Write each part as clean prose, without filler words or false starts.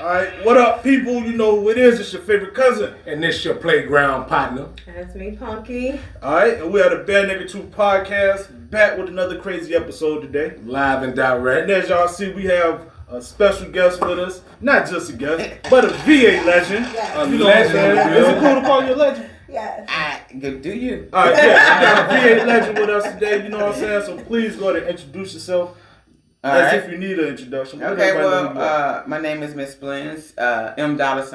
Alright, what up, people? You know who it is. It's your favorite cousin. And this your playground partner. That's me, Punky. Alright, and we are the BNTPODCAST, back with another crazy episode today. Live and direct. And as y'all see, we have a special guest with us. Not just a guest, but a VA legend. Yes. A You know what I'm saying? legend. Is it cool to call you a legend? Yes. Do you? Alright, yeah, we got a VA legend with us today, you know what I'm saying? So please go ahead and introduce yourself. As if you need an introduction. Okay, well, my name is Miss Blendz, M Blendz.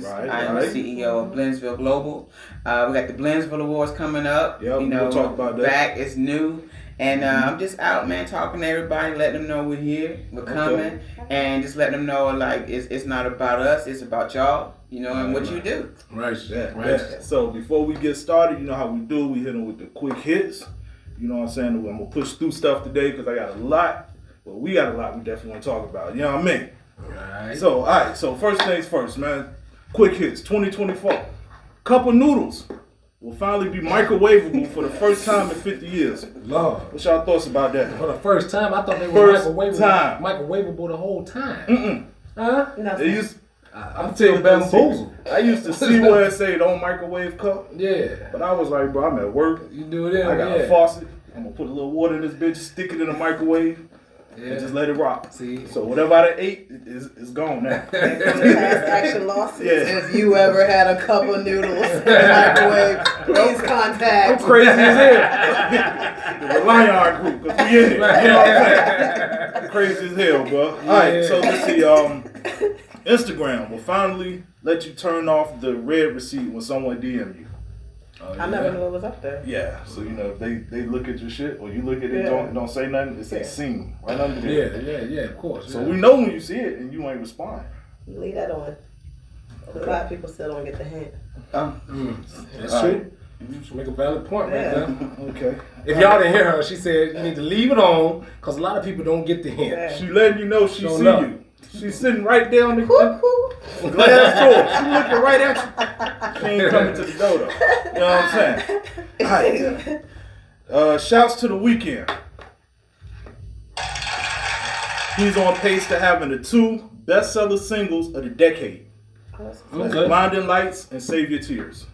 I am the CEO of Blendzville Global. We got the Blendzville Awards coming up. Yep, we'll talk about that. Back, it's new. And I'm just out, man, talking to everybody, letting them know we're here, we're coming, and just letting them know, like, it's not about us, it's about y'all, you know, and what you do. Right, Yeah. So before we get started, you know how we do, we hit them with the quick hits. You know what I'm saying? I'm going to push through stuff today because I got a lot. But we got a lot we definitely want to talk about. You know what I mean? Right. So, all right. So first things first, man. Quick hits, 2024. Cup of noodles will finally be microwavable for the first time in 50 years. Lord. What's y'all thoughts about that? For the first time, I thought they were microwavable the whole time. Huh? No. They used, I'm still bamboozled. I used to see where it say don't microwave cup. Yeah. But I was like, bro, I'm at work. You do it in. I got a faucet. I'm going to put a little water in this bitch, stick it in the microwave. Yeah. And just let it rock. See? So whatever I done ate is gone now. Class action lawsuits. Yeah. If you ever had a cup of noodles in the microwave, please contact. I'm crazy as hell. The Lion group, because we in it. You know what I'm saying? I'm crazy as hell, bro. Yeah. Alright, so let's see. Instagram will finally let you turn off the red receipt when someone DM you. Oh, I never knew it was up there. Yeah, so you know if they look at your shit or you look at it and don't say nothing, it says seen right under there. Yeah, of course. So we know when you see it and you ain't respond. You leave that on. A lot of people still don't get the hint. That's true. You make a valid point right there. Okay. If y'all didn't hear her, she said you need to leave it on because a lot of people don't get the hint. Yeah. She letting you know she Don't see know. you. She's sitting right there on the glass door. She looking right at you. She ain't coming to the door though. You know what I'm saying? Alright. Shouts to The Weeknd. He's on pace to having the 2 bestseller singles of the decade. That's Blinding Lights and Save Your Tears.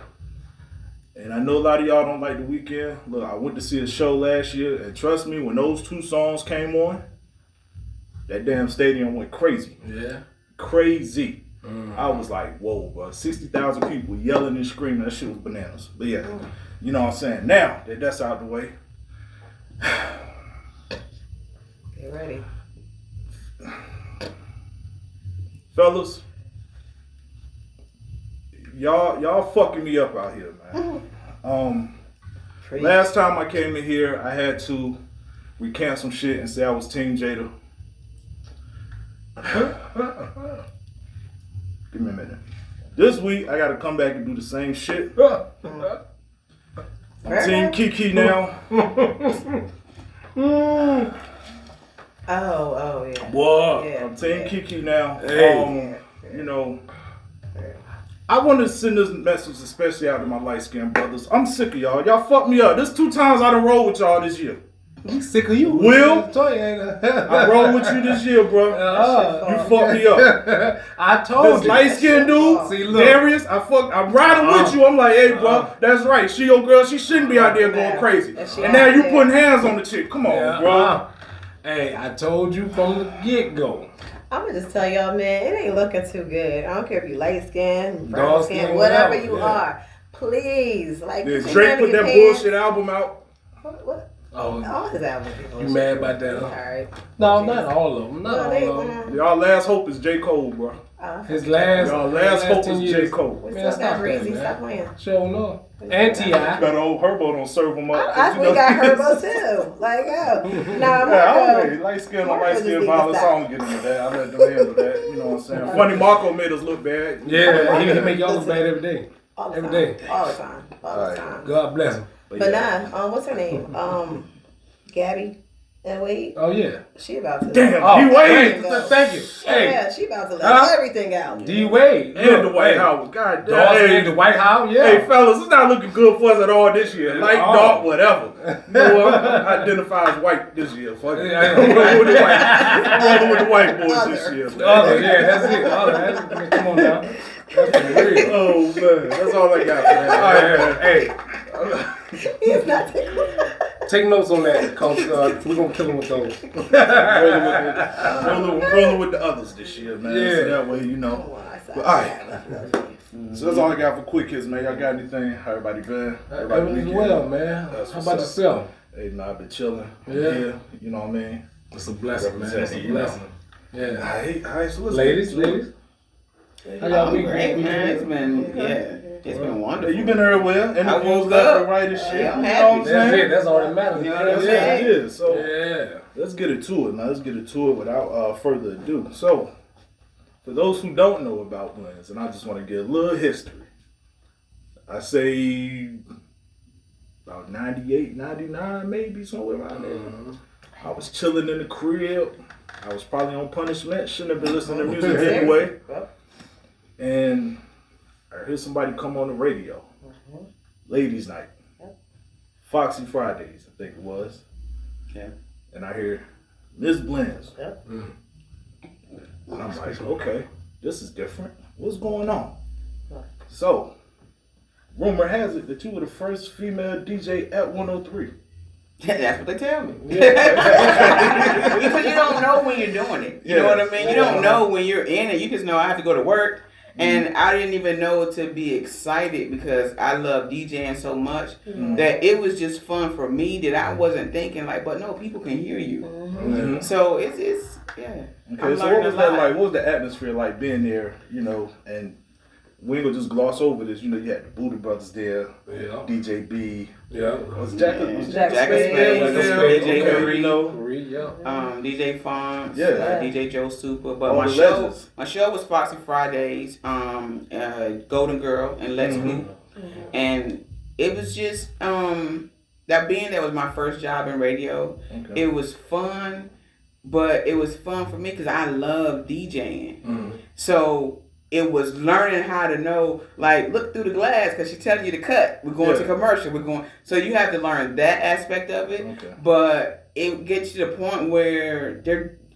And I know a lot of y'all don't like The Weeknd. Look, I went to see a show last year, and trust me, when those 2 songs came on, that damn stadium went crazy. Yeah. Crazy. I was like, whoa, bro. 60,000 people yelling and screaming. That shit was bananas. But yeah, you know what I'm saying? Now that that's out the way. Get ready. Fellas, y'all fucking me up out here, man. Last time I came in here, I had to recant some shit and say I was Team Jada. Give me a minute. This week, I gotta come back and do the same shit. I'm Team Kiki now. Oh, yeah. What? Yeah, I'm Team Kiki now. Hey. You know, I want to send this message especially out to my light-skinned brothers. I'm sick of y'all. Y'all fucked me up. This 2 times I done rolled with y'all this year. We sick of you. Will, I rolled with you this year, bro. You fucked me up. I told This you. light-skinned dude, See, look. Darius, I'm riding with you. I'm like, hey, bro, that's right. She your girl. She shouldn't be out there going crazy. And now you putting hands on the chick. Come on, bro. Hey, I told you from the get-go. I'm gonna just tell y'all, man, it ain't looking too good. I don't care if you light skin, brown Dark skin, skin, whatever whatever, you are. Please, like, Yeah, Drake put that bullshit album out. What? Oh, All his albums. you mad about that, huh? Alright. No, not all of them. Not all of them. Y'all last hope is J. Cole, bro. His last hope 10 is years. J. Cole. We Man, still got stop Breezy, that, stop man. playing. Sure enough. And T.I. That old Herbo don't serve him up. We got Herbo too. Like, yo. Nah, I'm light skin on light skin violence. I don't get into that. I let them handle that. You know what I'm saying? Funny Marco made us look bad. Yeah, he make y'all look bad every day. all the Every time. day. All the time. All the time. God bless him. But nah, what's her name? Gabby And wait. Oh yeah. She about to. Damn. D-Wade. Thank you. Hey. Yeah, she about to let everything out. D-Wade. And the White House. God damn. Dawson and the White House. Yeah. Hey, fellas, it's not looking good for us at all this year. Light, dark, whatever. No, I identify as white this year. Fuck it. I'm rolling with the white. I'm rolling with the white boys this year. Yeah, that's it. Other, come on now. That's real. Oh man, that's all I got for that. Hey. He's not taking. Take notes on that, because we're going to kill him with those. rolling with the others this year, man. Yeah. So that way, you know. But, all right. So that's all I got for quick hits, man. Y'all got anything? How everybody been? Everybody's well, man. How about yourself? Hey, nah, I've been chilling. Yeah. You know what I mean? It's a blessing, man. It's a blessing. Yeah. All right, so let's ladies. How y'all been? Great, man. It's been, it's been wonderful. You've been there well. I woke up. Right and shit. I'm you happy. know what I'm That's saying? it. That's all that matters. You know what I'm That's saying? what it is. So Yeah. let's get into it, man. Let's get into it without further ado. So, for those who don't know about Blendz, and I just want to get a little history. I say about 98, 99, maybe, somewhere around there. I was chilling in the crib. I was probably on punishment. Shouldn't have been listening to music anyway. And I heard somebody come on the radio. Ladies' night. Foxy Fridays, I think it was. Yeah. And I hear Miss Blendz. Yep. And I'm like, okay, this is different. What's going on? So, rumor has it that you were the first female DJ at 103. That's what they tell me. Yeah. Because you don't know when you're doing it. You know what I mean? You don't know when you're in it. You just know I have to go to work. And I didn't even know to be excited because I love DJing so much that it was just fun for me that I wasn't thinking like, but no, people can hear you. So it's yeah. Okay, so what was that like? What was the atmosphere like being there, you know, and we ain't gonna just gloss over this, you know, you had the Booty Brothers there, DJ B. Yeah. Was Jack Spade there? DJ Okay, you know. DJ Fonz, Yeah. DJ Joe Super, but All my the show legends. was Foxy Fridays, Golden Girl and Let's Hoop, and it was just that being that was my first job in radio. Okay. It was fun, but it was fun for me because I love DJing, so. It was learning how to know, like, look through the glass because she's telling you to cut. We're going to commercial. So you have to learn that aspect of it. Okay. But it gets to the point where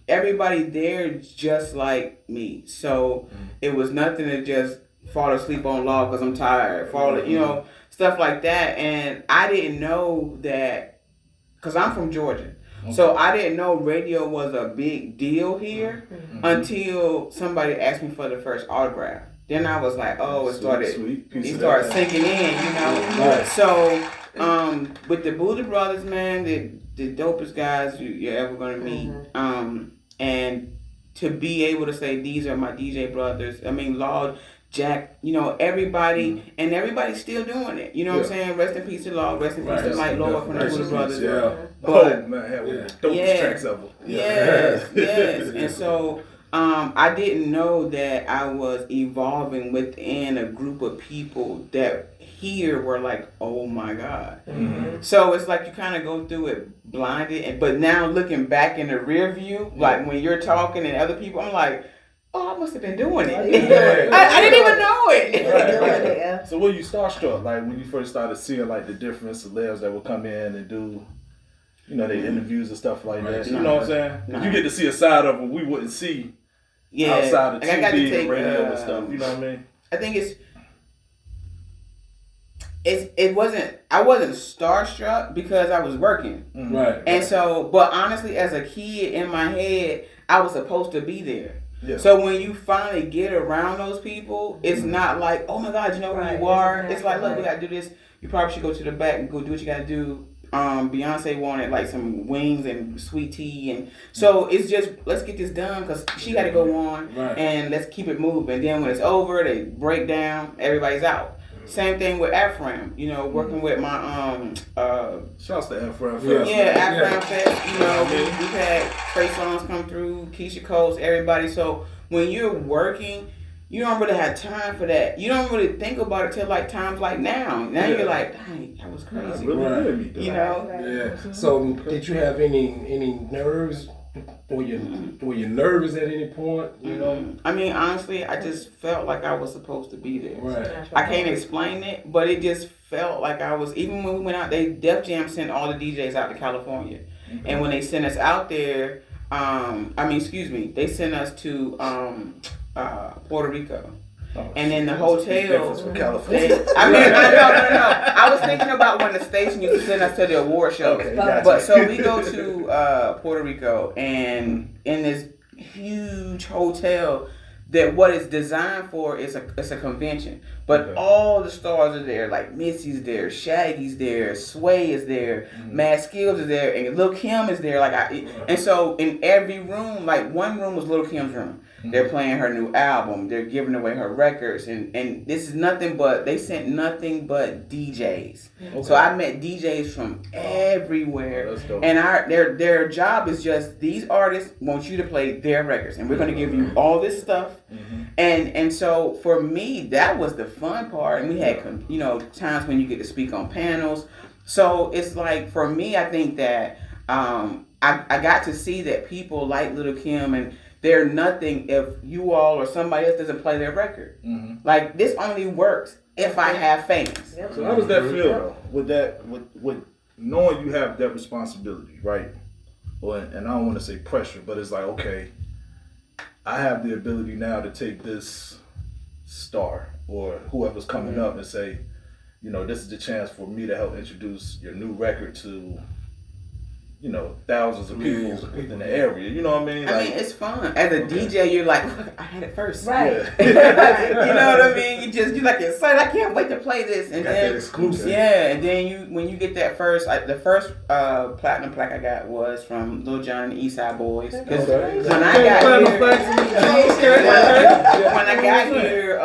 everybody there is just like me. So it was nothing to just fall asleep on log because I'm tired. You know, stuff like that. And I didn't know that because I'm from Georgia. Okay. So I didn't know radio was a big deal here until somebody asked me for the first autograph. Then I was like, oh, it started sinking in, you know. Right. So with the Booty Brothers, man, the dopest guys you're ever gonna meet. And to be able to say these are my DJ brothers, I mean, Lord, Jack, you know, everybody, and everybody's still doing it. You know what I'm saying? Rest in peace to Lord, rest in peace to Mike Lord from the Booty Brothers. But, man, dopest tracks ever. Yes. And so I didn't know that I was evolving within a group of people that here were like, oh my God. So it's like you kind of go through it blinded, but now looking back in the rear view, like when you're talking and other people, I'm like, oh, I must have been doing it. I didn't even know it. Right. So were you starstruck, like when you first started seeing like the different celebs that would come in and do, you know, their interviews and stuff like that? You know what I'm saying? You get to see a side of them we wouldn't see outside of TV and radio and stuff. You know what I mean? I think it wasn't. I wasn't starstruck because I was working. Right. And so, but honestly, as a kid in my head, I was supposed to be there. Yeah. So when you finally get around those people, it's not like, oh my God, you know who you are. It's like, look, we gotta do this. You probably should go to the back and go do what you gotta do. Beyonce wanted like some wings and sweet tea, and so it's just let's get this done because she got to go on, and let's keep it moving. Then when it's over, they break down, everybody's out. Same thing with Afram, you know, working with my shouts to Aframfest. Aframfest. You know, we've had Trey Songz come through, Keisha Coles, everybody. So when you're working, you don't really have time for that. You don't really think about it till like times like now. Now you're like, dang, that was crazy. Really you know? Yeah. So did you have any nerves? Were you nervous at any point? You know? I mean, honestly, I just felt like I was supposed to be there. Right. I can't explain it, but it just felt like I was. Even when we went out, Def Jam sent all the DJs out to California, and when they sent us out there, they sent us to Puerto Rico. Oh, and then the hotel. For California. I know. I was thinking about when the station used to send us to the award show. Okay, gotcha. But so we go to Puerto Rico, and in this huge hotel, that what it's designed for is a convention. But all the stars are there, like Missy's there, Shaggy's there, Sway is there, Mad Skills is there, and Lil' Kim is there. And so in every room, like one room was Lil' Kim's room. They're playing her new album. They're giving away her records, and this is nothing but they sent nothing but DJs. Okay. So I met DJs from everywhere, and their job is just these artists want you to play their records, and we're going to give you all this stuff. And so for me, that was the fun part, and we had times when you get to speak on panels. So it's like for me, I think that I got to see that people like Lil' Kim and. They're nothing if you all or somebody else doesn't play their record. Like this only works if I have fans. So how does that feel though? With knowing you have that responsibility, right? And I don't want to say pressure, but it's like, okay, I have the ability now to take this star or whoever's coming up and say, this is the chance for me to help introduce your new record to thousands of people within the area. You know what I mean? I mean, it's fun. As a DJ, you're like, look, I had it first. Right. Yeah. You know what I mean? You're like excited. I can't wait to play this. And got then that exclusive. Yeah, and then when you get that first, the first platinum plaque I got was from Lil Jon and the East Side Boys. Because when I got here,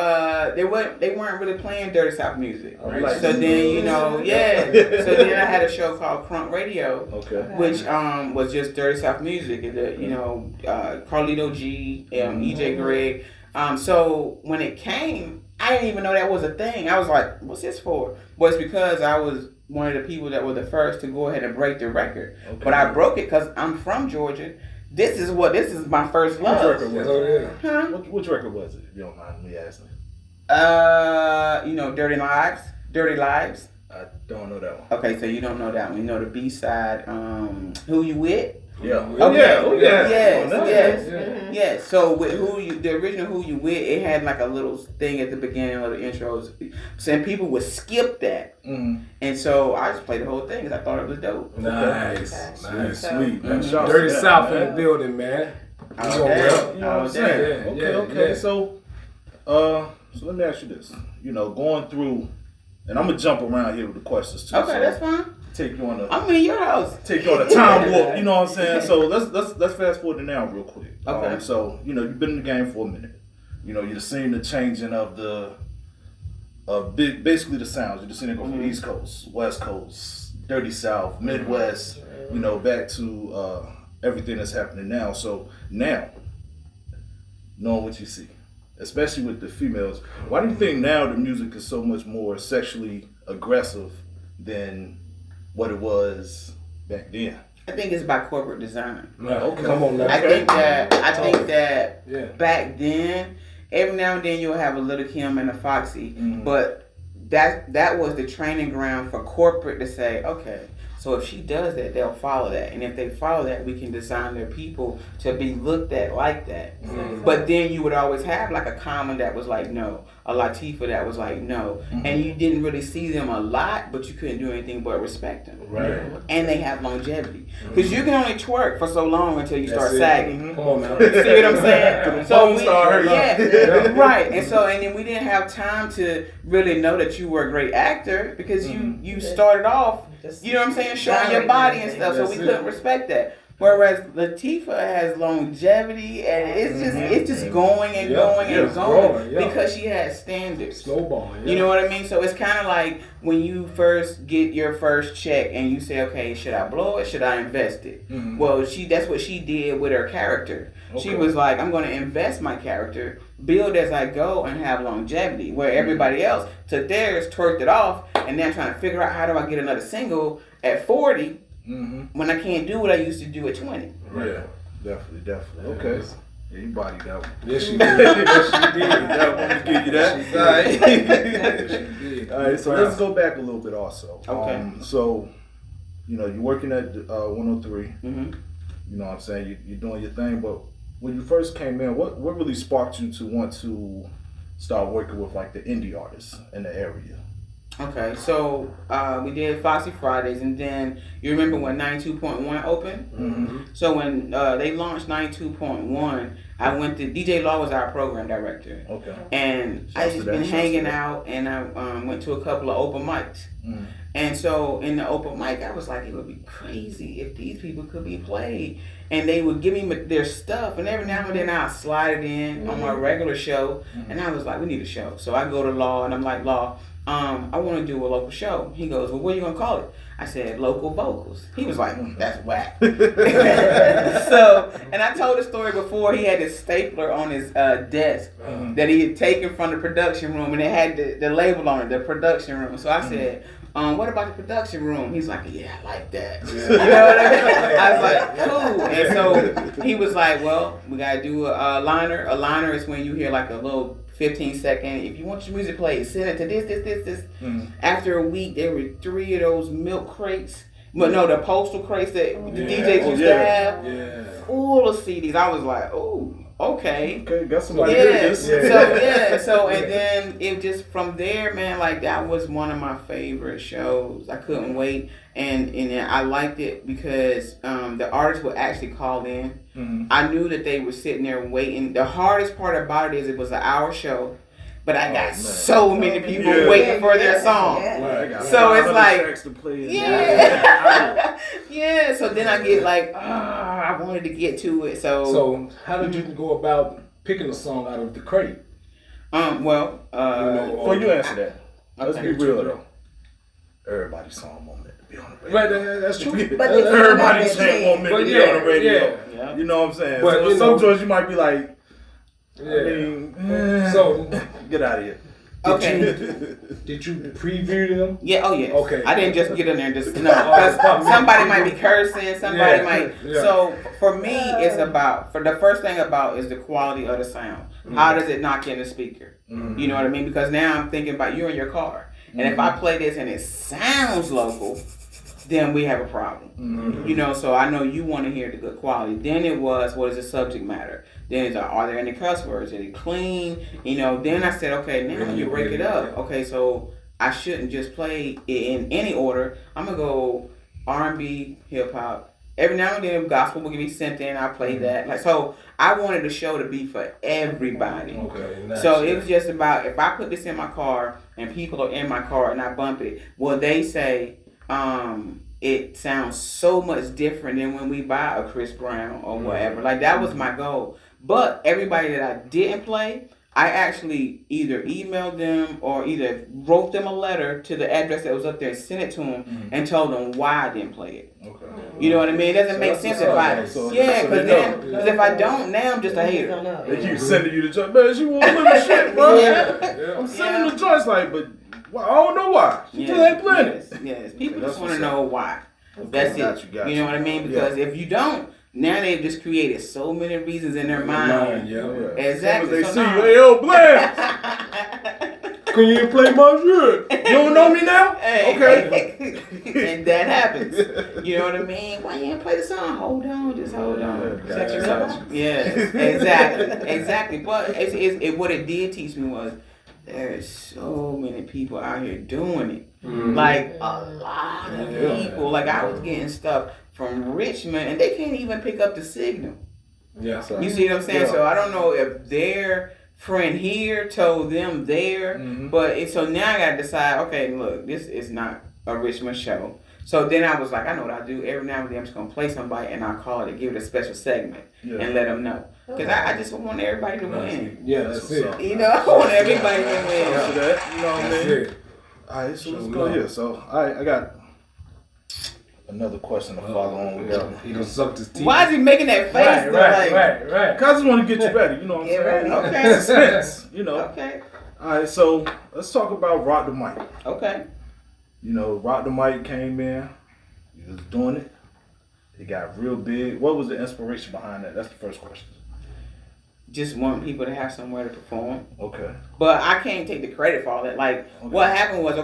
they weren't really playing Dirty South music. Right. So then so then I had a show called Crunk Radio. Okay. Which was just Dirty South music, Carlito G, EJ Greg. So when it came, I didn't even know that was a thing. I was like, what's this for? Well, it's because I was one of the people that were the first to go ahead and break the record. Okay. But I broke it because I'm from Georgia. This is my first love. Which record was it? Huh? Which record was it, if you don't mind me asking? Dirty Lives. I don't know that one. Okay, so you don't know that one. You know the B-side, Who You With? Yeah. Okay. Yes. So with the original Who You With, it had like a little thing at the beginning of the intros. So people would skip that. And so I just played the whole thing because I thought it was dope. Nice. Sweet. Dirty South in the building, man. Okay. So let me ask you this. Going through, and I'm gonna jump around here with the questions too. Okay, that's fine. Take you on I'm in your house. Take you on a time warp. You know what I'm saying? So let's fast forward to now real quick. Okay. So you've been in the game for a minute. You've seen the changing of basically the sounds. You've seen it go from East Coast, West Coast, Dirty South, Midwest. Back to everything that's happening now. So now, knowing what you see, especially with the females, why do you think now the music is so much more sexually aggressive than what it was back then? I think it's by corporate design. Okay. Come on now. I think that back then, every now and then you'll have a Lil' Kim and a Foxy, but that was the training ground for corporate to say, okay, so if she does that, they'll follow that. And if they follow that, we can design their people to be looked at like that. But then you would always have like a Common that was like, no. A Latifah that was like, no. And you didn't really see them a lot, but you couldn't do anything but respect them. Right. And they have longevity. Because you can only twerk for so long until you start sagging. Come on now. See what I'm saying? Right. And then we didn't have time to really know that you were a great actor because you started off, you know what I'm saying, showing your body and stuff, so we couldn't respect that. Whereas Latifah has longevity, and it's just going and going and going because she has standards. Snowball. Yeah. You know what I mean? So it's kind of like when you first get your first check and you say, okay, should I blow it? Should I invest it? Mm-hmm. Well, that's what she did with her character. Okay. She was like, I'm going to invest my character, build as I go, and have longevity. Where everybody else took theirs, twerked it off, and then trying to figure out how do I get another single at 40 when I can't do what I used to do at 20. Right. Yeah, definitely. Okay. Yeah, you bodied that one. Yes, she did. Yes, she did. That one to give you that. She did. All right, so let's go back a little bit also. Okay. So, you're working at 103. Mm-hmm. You know what I'm saying? You're doing your thing, but when you first came in, what really sparked you to want to start working with like the indie artists in the area? Okay, so we did Foxy Fridays, and then you remember when 92.1 opened? Mm-hmm. So when they launched 92.1, I went to, DJ Law was our program director. Okay. And I just been hanging out, and I went to a couple of open mics. Mm-hmm. And so in the open mic, I was like, it would be crazy if these people could be played. And they would give me their stuff, and every now and then I'll slide it in on my regular show. And I was like, we need a show. So I go to Law, and I'm like, Law, I want to do a local show. He goes, well, what are you going to call it? I said, Local Vocals. He was like, that's whack. So, and I told the story before. He had this stapler on his desk that he had taken from the production room, and it had the label on it, the production room. So I said, what about the production room? He's like, yeah, I like that. You know what I mean? I was like, cool. And so he was like, well, we got to do a liner. A liner is when you hear like a little 15-second, if you want your music played, send it to this. After a week, there were 3 of those milk crates. But no, the postal crates that the DJs used to have, full of CDs. I was like, oh, okay. Got somebody hear this. So and then it just from there, man, like that was one of my favorite shows. I couldn't wait, and I liked it because the artists would actually call in. I knew that they were sitting there waiting. The hardest part about it is it was an hour show, but I got so many people waiting for their song. So it's like, so then I get like, I wanted to get to it. So how did you go about picking a song out of the crate? Before you answer that, let's be real though. Everybody's song moment to be on the radio. Right, that's true. But everybody's song moment to be on the radio. Yeah. You know what I'm saying? But, so some joints you might be like, so get out of here. Okay. Did you preview them? Yeah. Oh yeah. Okay. I didn't just get in there and just somebody might be cursing. Somebody might. Yeah. So for me, it's about the first thing about is the quality of the sound. How does it knock in the speaker? You know what I mean? Because now I'm thinking about you in your car, and if I play this and it sounds local, then we have a problem. You know. So I know you want to hear the good quality. Then it was, what is the subject matter? Then it's, are there any cuss words? Is it clean? You know, then I said, okay, now you break it up. Okay, so I shouldn't just play it in any order. I'm going to go R&B, hip-hop. Every now and then, gospel will be sent in. I play that. Like, so I wanted the show to be for everybody. Okay, nice. So it was just about, if I put this in my car and people are in my car and I bump it, will they say, it sounds so much different than when we buy a Chris Brown or whatever. Like, that was my goal. But everybody that I didn't play, I actually either emailed them or either wrote them a letter to the address that was up there and sent it to them and told them why I didn't play it. Okay. You know what I mean? It doesn't make sense if because if I don't, now I'm just a hater. They keep sending you the joint. Man, she won't live the shit, bro. I'm sending the joints like, but I don't know why. She just ain't playing it. Yes. People just want to know why. That's it. You know what I mean? Because if you don't, now they've just created so many reasons in their mind. Exactly. They see you, hey, yo, Blendz. Can you even play my shit? You don't know me now? Okay. And that happens. You know what I mean? Why you ain't play the song? Hold on, just hold on. Check yourself. Yes, exactly. But what it did teach me was there's so many people out here doing it. Like a lot of people. Like I was getting stuff from Richmond, and they can't even pick up the signal. Yeah. You see what I'm saying? Yeah. So I don't know if their friend here told them there, but so now I got to decide. Okay, look, this is not a Richmond show. So then I was like, I know what I do. Every now and then I'm just going to play somebody and I'll call it and give it a special segment and let them know. Because I just want everybody to win. Yeah, that's it. You know, I want everybody to win. That, you know what I mean? All right, so let's go here. So I got another question to follow on with that. He done sucked his teeth. Why is he making that face? Right. Because I just want to get you ready, you know what I'm saying? Okay. Suspense, you know. Okay. All right, so let's talk about Rock the Mic. Okay. You know, Rock the Mic came in. He was doing it. It got real big. What was the inspiration behind that? That's the first question. Just want people to have somewhere to perform. Okay. But I can't take the credit for all that. Like, what happened was,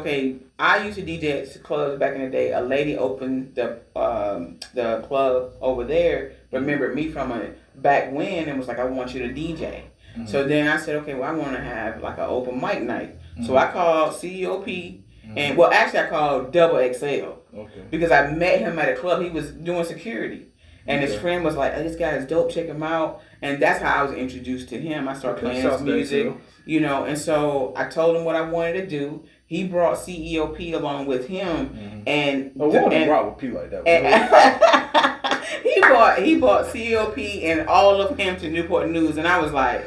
I used to DJ at clubs back in the day. A lady opened the club over there, remembered me from back when, and was like, I want you to DJ. Mm-hmm. So then I said, okay, well, I want to have like an open mic night. Mm-hmm. So I called CEOP, and actually I called Double XL. Okay. Because I met him at a club. He was doing security. And his friend was like, this guy is dope, check him out. And that's how I was introduced to him. I started playing his music, you know. And so I told him what I wanted to do. He brought CEOP along with him. Mm-hmm. And I want to rock with P like that. he bought CEOP and all of him to Newport News. And I was like,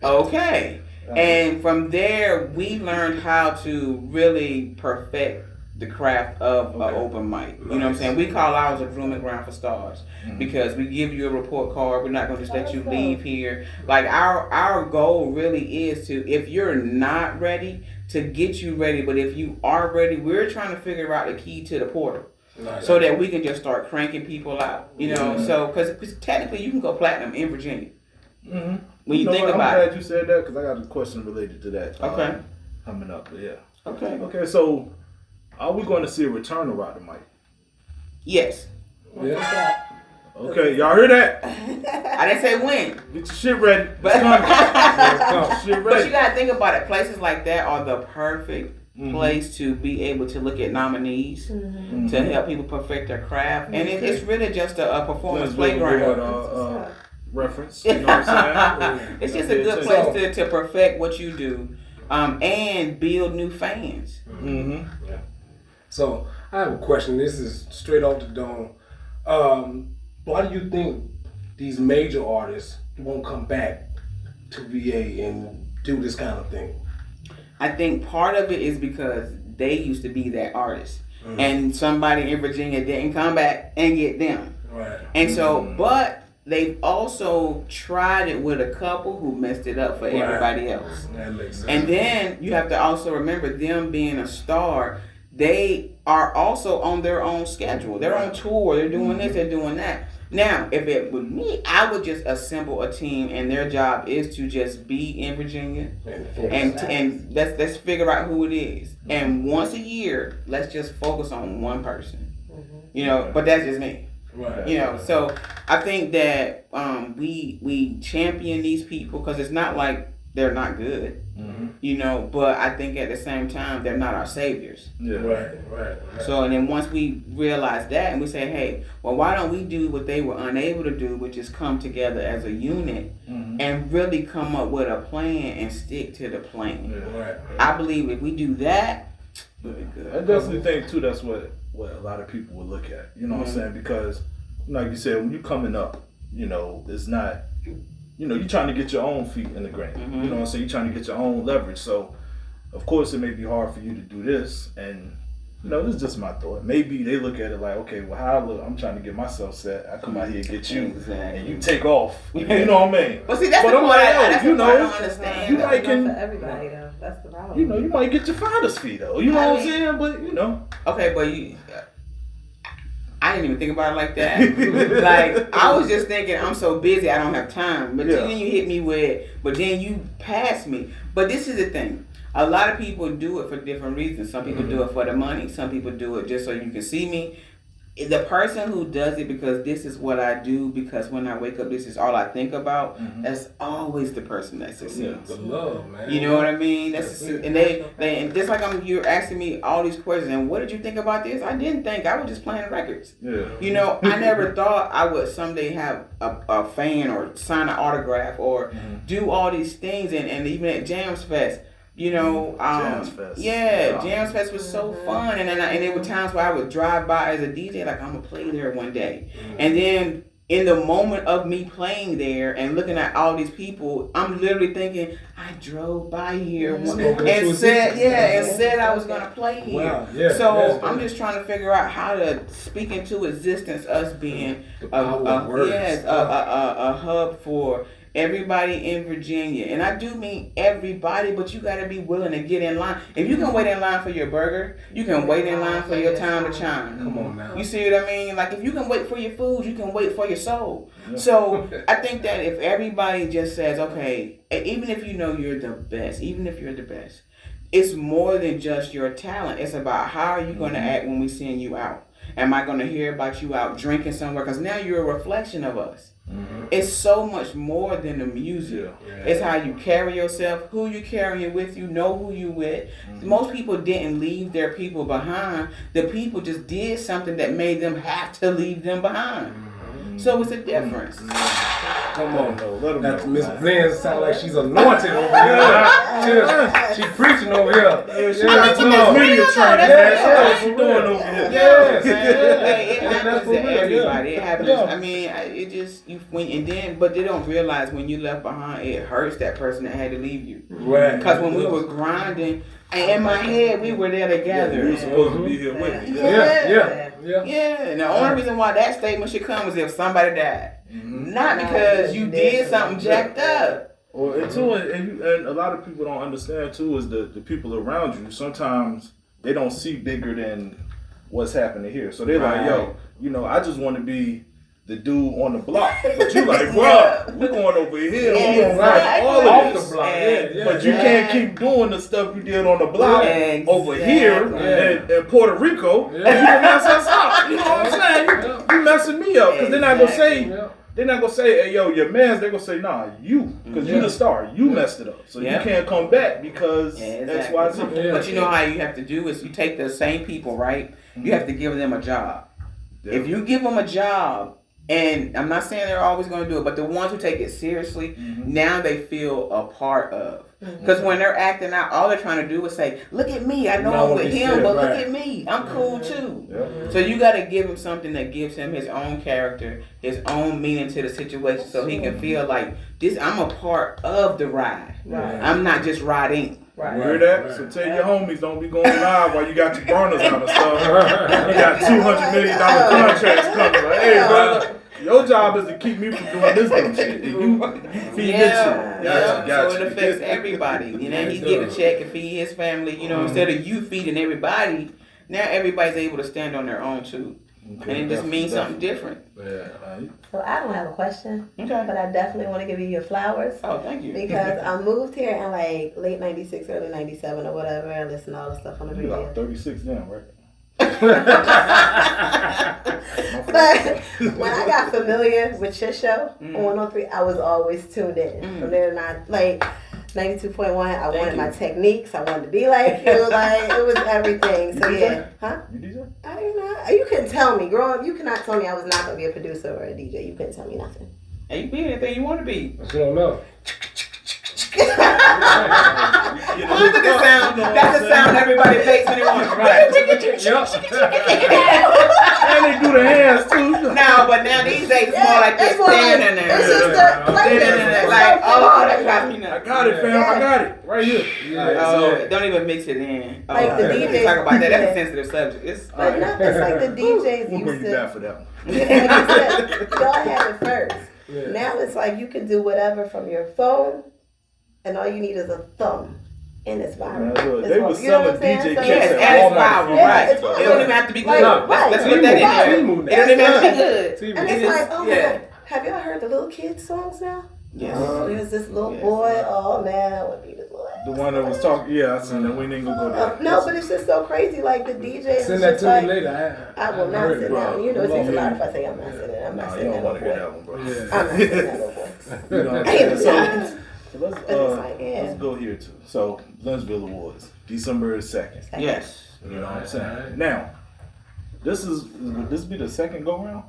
okay. And from there, we learned how to really perfect the craft of an open mic. You know what I'm saying? We call ours a room and ground for stars because we give you a report card. We're not going to just let you leave here. Like our goal really is to, if you're not ready, to get you ready. But if you are ready, we're trying to figure out the key to the portal. So that we can just start cranking people out. You know, so because technically you can go platinum in Virginia. Mm-hmm. When you think about it. I'm glad you said that because I got a question related to that. Okay. Coming up, but yeah. Okay, so are we going to see a return of Rock the Mic? Yes. Yeah. Okay, y'all hear that? I didn't say when. Get your shit ready. But shit ready. But you gotta think about it. Places like that are the perfect place to be able to look at nominees to help people perfect their craft, and it's really just a performance playground. Reference. You know what I'm saying? It's just a good place to perfect what you do, and build new fans. Mm-hmm. Yeah. So I have a question. This is straight off the dome. Why do you think these major artists won't come back to VA and do this kind of thing? I think part of it is because they used to be that artist, and somebody in Virginia didn't come back and get them. Right. And so, but they've also tried it with a couple who messed it up for everybody else. That makes sense. And then you have to also remember them being a star. They are also on their own schedule. They're on tour. They're doing this. They're doing that. Now, if it were me, I would just assemble a team, and their job is to just be in Virginia, and let's figure out who it is. And once a year, let's just focus on one person. You know, but that's just me. Right. You know, so I think that we champion these people because it's not like they're not good. You know, but I think at the same time they're not our saviors. Yeah. Right. So and then once we realize that and we say, hey, well, why don't we do what they were unable to do, which is come together as a unit and really come up with a plan and stick to the plan. Yeah. Right. I believe if we do that, we'll be good. I definitely think too that's what a lot of people will look at. You know what I'm saying? Because like you said, when you're coming up, you know, it's not. You know, you're trying to get your own feet in the ground. You know what I'm saying? You're trying to get your own leverage. So, of course, it may be hard for you to do this. And, you know, this is just my thought. Maybe they look at it like, okay, well, how I look, I'm trying to get myself set. I come out here and get you. And you take off. You know what I mean? But see, that's the part I don't understand. You might can, for everybody, though. That's the problem. You know, you might get your finder's fee, though. You know what I'm saying? But, you know. Okay, but I didn't even think about it like that. Like, I was just thinking, I'm so busy, I don't have time. But then you hit me with, but then you passed me. But this is the thing. A lot of people do it for different reasons. Some people do it for the money. Some people do it just so you can see me. The person who does it because this is what I do, because when I wake up, this is all I think about, that's always the person that succeeds. The love, man. You know what I mean? And they and just like you're asking me all these questions, and what did you think about this? I didn't think. I was just playing records. Yeah. You know, I never thought I would someday have a fan or sign an autograph or do all these things. And even at Jamz Fest, You know, Jamz Fest. Yeah, Jamz Fest was so fun, and there were times where I would drive by as a DJ, like I'm gonna play there one day, and then in the moment of me playing there and looking at all these people, I'm literally thinking, I drove by here and said I was gonna play here. Wow. Yeah, so I'm just trying to figure out how to speak into existence us being a hub for everybody in Virginia. And I do mean everybody, but you gotta be willing to get in line. If you can wait in line for your burger, you can wait in line for your time to chime. Come on now. You see what I mean? Like if you can wait for your food, you can wait for your soul. Yeah. So I think that if everybody just says, okay, even if you know you're the best, it's more than just your talent. It's about how are you going to act when we send you out? Am I going to hear about you out drinking somewhere? Because now you're a reflection of us. Mm-hmm. It's so much more than the music. Yeah. It's how you carry yourself, who you carrying with you, know who you with. Mm-hmm. Most people didn't leave their people behind. The people just did something that made them have to leave them behind. Mm-hmm. So it's a difference. Mm-hmm. Come on, that's Miss Blendz sound like she's anointed over here. She preaching over here. She got too much media training. That's what she's doing over here. Yes, it happens to everybody. It happens. I mean, it just but they don't realize when you left behind, it hurts that person that had to leave you. Right. Because when we were grinding, in my head, we were there together. Yeah, we were supposed to be here with you. Yeah. And the only reason why that statement should come is if somebody died. Mm-hmm. Not because you did something jacked up. And a lot of people don't understand too is the people around you. Sometimes they don't see bigger than what's happening here. So they're like, yo, I just want to be the dude on the block. But you like, bro, we're going over here. We're going right all of this. The block. But you can't keep doing the stuff you did on the block over here in Puerto Rico. You can mess us up. You know what I'm saying? You messing me up. Because they're not going to say... They're not gonna say, "Hey, yo, your man's." They're gonna say, "Nah, you, because you the star. You messed it up, so you can't come back because X, Y, Z." But you know how you have to do is you take the same people, right? Mm-hmm. You have to give them a job. Yeah. If you give them a job, and I'm not saying they're always going to do it, but the ones who take it seriously, now they feel a part of. Because when they're acting out, all they're trying to do is say, "Look at me. I know I'm with him, but look at me. I'm cool too." Yeah. So you got to give him something that gives him his own character, his own meaning to the situation, so he can feel like this. I'm a part of the ride. Right. I'm not just riding. Right. You hear that? Right. So tell your homies don't be going live while you got your burners out and stuff. You got $200 million contracts coming. Like, hey, brother. Your job is to keep me from doing this dumb shit. You feed it to. So it affects everybody. He get a check and feed his family. Instead of you feeding everybody, now everybody's able to stand on their own too. Okay, and it just means something different. Yeah. So I don't have a question, but I definitely want to give you your flowers. Oh, thank you. Because I moved here in like late '96, early '97 or whatever. I listened to all the stuff on the radio. You're like 36 now, right? But when I got familiar with your show on 103, I was always tuned in. From there, not like 92.1. I wanted my techniques. I wanted to be like you. Like it was everything. So yeah, huh? You DJ? I don't know. You couldn't tell me. Growing up, you cannot tell me I was not gonna be a producer or a DJ. You couldn't tell me nothing. And you be anything you want to be. I don't know. Look at the sound. That's the sound everybody makes when they want to ride. And they do the hands too. No, but now these days it's more like they're standing there. It's just the playlist. Like, I got it, fam. I got it right here. Don't even mix it in. Like the DJs talk about that. That's a sensitive subject. It's like the DJs we'll bring you back for that one. Y'all had it first. Now it's like you can do whatever from your phone. And all you need is a thumb, and it's viral. They were selling DJ kits at Walmart. Right. It don't even have to be good. Let's put that in there. It don't even have to be good. And it's like, oh my God, have y'all heard the little kids songs now? Yes. There's this little boy. Oh man, I would be this little. The one that was talking. Yeah, I seen that. We ain't gonna go there. No, but it's just so crazy. Like the DJs. Send that to me later. I will not sit down. It takes a lot if I say I'm not sitting. I'm not sitting down. You don't want to hear that one, bro. I'm not sitting down. No boy. So let's go here too. So Blendzville Awards, December 2nd. Yes. You know what I'm saying? Now, would this be the second go round?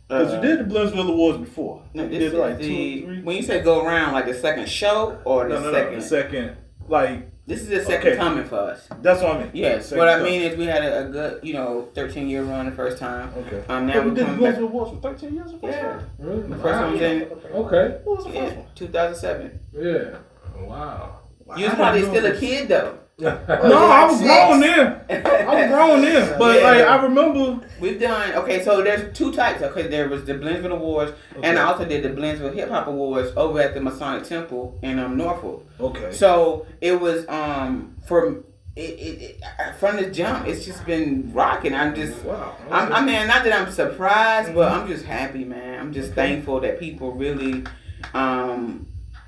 Because you did the Blendzville Awards before. No, you did like 2 or 3. When you say go round, like the second show or the second? The second like. This is the second coming for us. That's what I mean. Yes. What I mean is we had a good, 13-year run the first time. Okay. Now we did coming Blendz back. Awards for 13 years. Yeah. Really? The first one was in. Okay. What was the first one? 2007. Yeah. Wow. You was probably still a kid though. No, I was grown then. But like I remember we've done so there's two types. Okay, there was the Blendzville Awards, and I also did the Blendzville Hip Hop Awards over at the Masonic Temple in Norfolk. Okay. So it was from the jump, it's just been rocking. I'm just I mean, not that I'm surprised, but I'm just happy, man. I'm just thankful that people really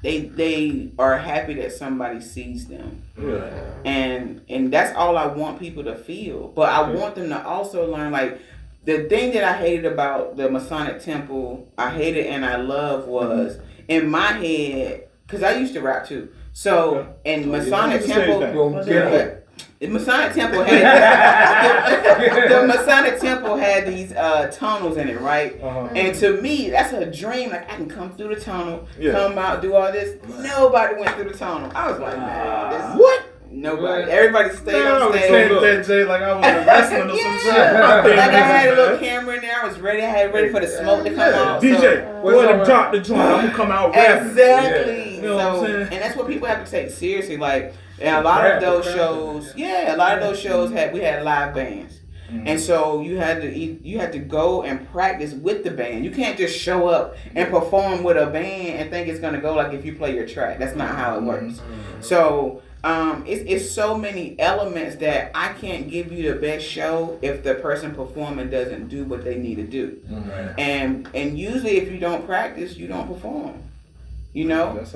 they are happy that somebody sees them. Yeah. And that's all I want people to feel. But I want them to also learn, like, the thing that I hated about the Masonic Temple, I hated and I loved was, in my head, because I used to rap too. So, in Masonic Temple, the Masonic Temple had the Masonic Temple had these tunnels in it, right? And to me, that's a dream. Like, I can come through the tunnel, come out, do all this. Nobody went through the tunnel. I was like, man, what? Nobody. Everybody stayed on stage. That Jay like I was a wrestling or something. Like I had a little camera in there. I was ready. I had ready for the smoke to come out. DJ, go ahead and drop the joint. I'm gonna come out rapping. Exactly. You know what I'm saying? And that's what people have to take seriously. Like, and a lot of those shows, we had live bands. And so you had to go and practice with the band. You can't just show up and perform with a band and think it's gonna go like if you play your track. That's not how it works. So it's so many elements that I can't give you the best show if the person performing doesn't do what they need to do. And usually if you don't practice, you don't perform. You know, that's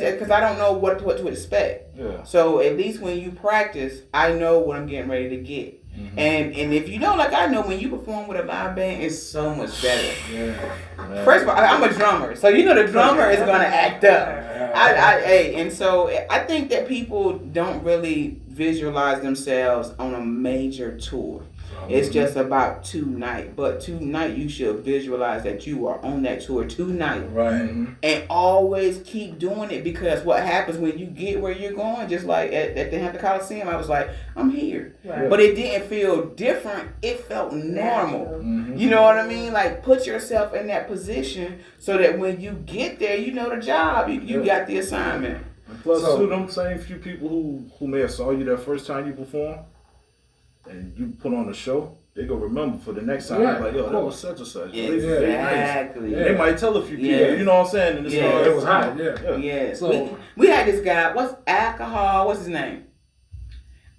because I don't know what to expect. Yeah. So at least when you practice, I know what I'm getting ready to get. And if you know, like I know, when you perform with a live band, it's so much better. Yeah. First of all, I'm a drummer, so you know the drummer is gonna act up. And so I think that people don't really visualize themselves on a major tour. It's just about tonight. But tonight you should visualize that you are on that tour tonight. Right. And always keep doing it, because what happens when you get where you're going, just like at the Hampton Coliseum, I was like, I'm here. Right. But it didn't feel different. It felt normal. You know what I mean? Like, put yourself in that position so that when you get there, you know the job. You got the assignment. Plus, too, them same few people who may have saw you that first time you performed, and you put on a show, they gonna remember for the next time. Like, yo, that was such and such. Exactly. They might tell a few people, you know what I'm saying? And it was hot. Yeah. So we had this guy. What's his name?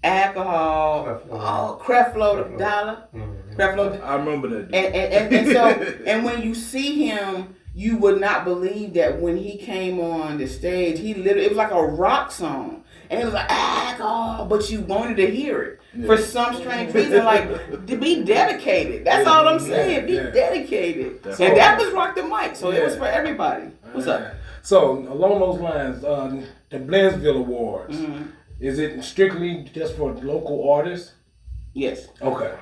Creflo Dollar. Creflo. I remember that. And when you see him, you would not believe that when he came on the stage, it was like a rock song. And it was like, alcohol, but you wanted to hear it. Yeah. For some strange reason, like, to be dedicated. That's all I'm saying. Be dedicated. And that was Rock the Mic, so it was for everybody. What's up? So, along those lines, the Blendzville Awards, is it strictly just for local artists? Yes. Okay.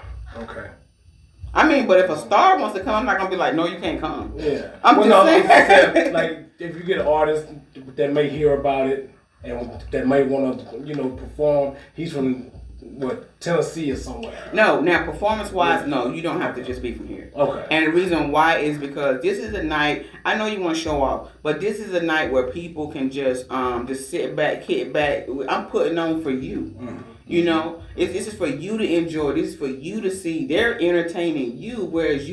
I mean, but if a star wants to come, I'm not going to be like, no, you can't come. Yeah. I'm just saying. Like, if you get an artist that may hear about it, and that might want to, perform. He's from Tennessee or somewhere. No, now performance-wise, no, you don't have to just be from here. Okay. And the reason why is because this is a night. I know you want to show off, but this is a night where people can just sit back, kick back. I'm putting on for you. You know, this is for you to enjoy. This is for you to see. They're entertaining you, whereas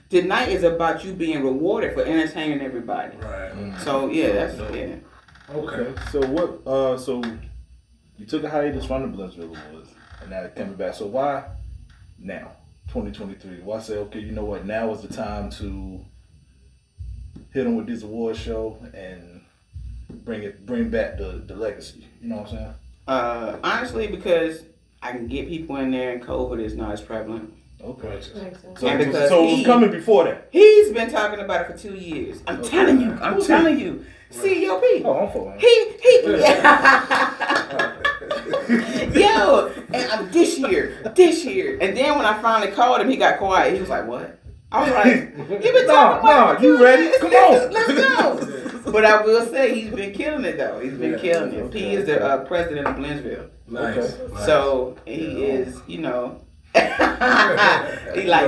tonight is about you being rewarded for entertaining everybody. Right. So that's. Okay. So what? So you took a hiatus from the Blendzville Awards, and now coming back. So why now, 2023? Why say, okay, you know what? Now is the time to hit them with this award show and bring back the legacy. You know what I'm saying? Honestly, because I can get people in there, and COVID is not as prevalent. Okay. So it was coming before that. He's been talking about it for 2 years. I'm telling you. CEOP. Oh, I'm for Yo, and this year. And then when I finally called him, he got quiet. He was like, what? I was like, you been talking about you ready? Come on. Let's go. But I will say he's been killing it though. He's been killing it. He is the president of Blendzville. Nice. So he is, he likes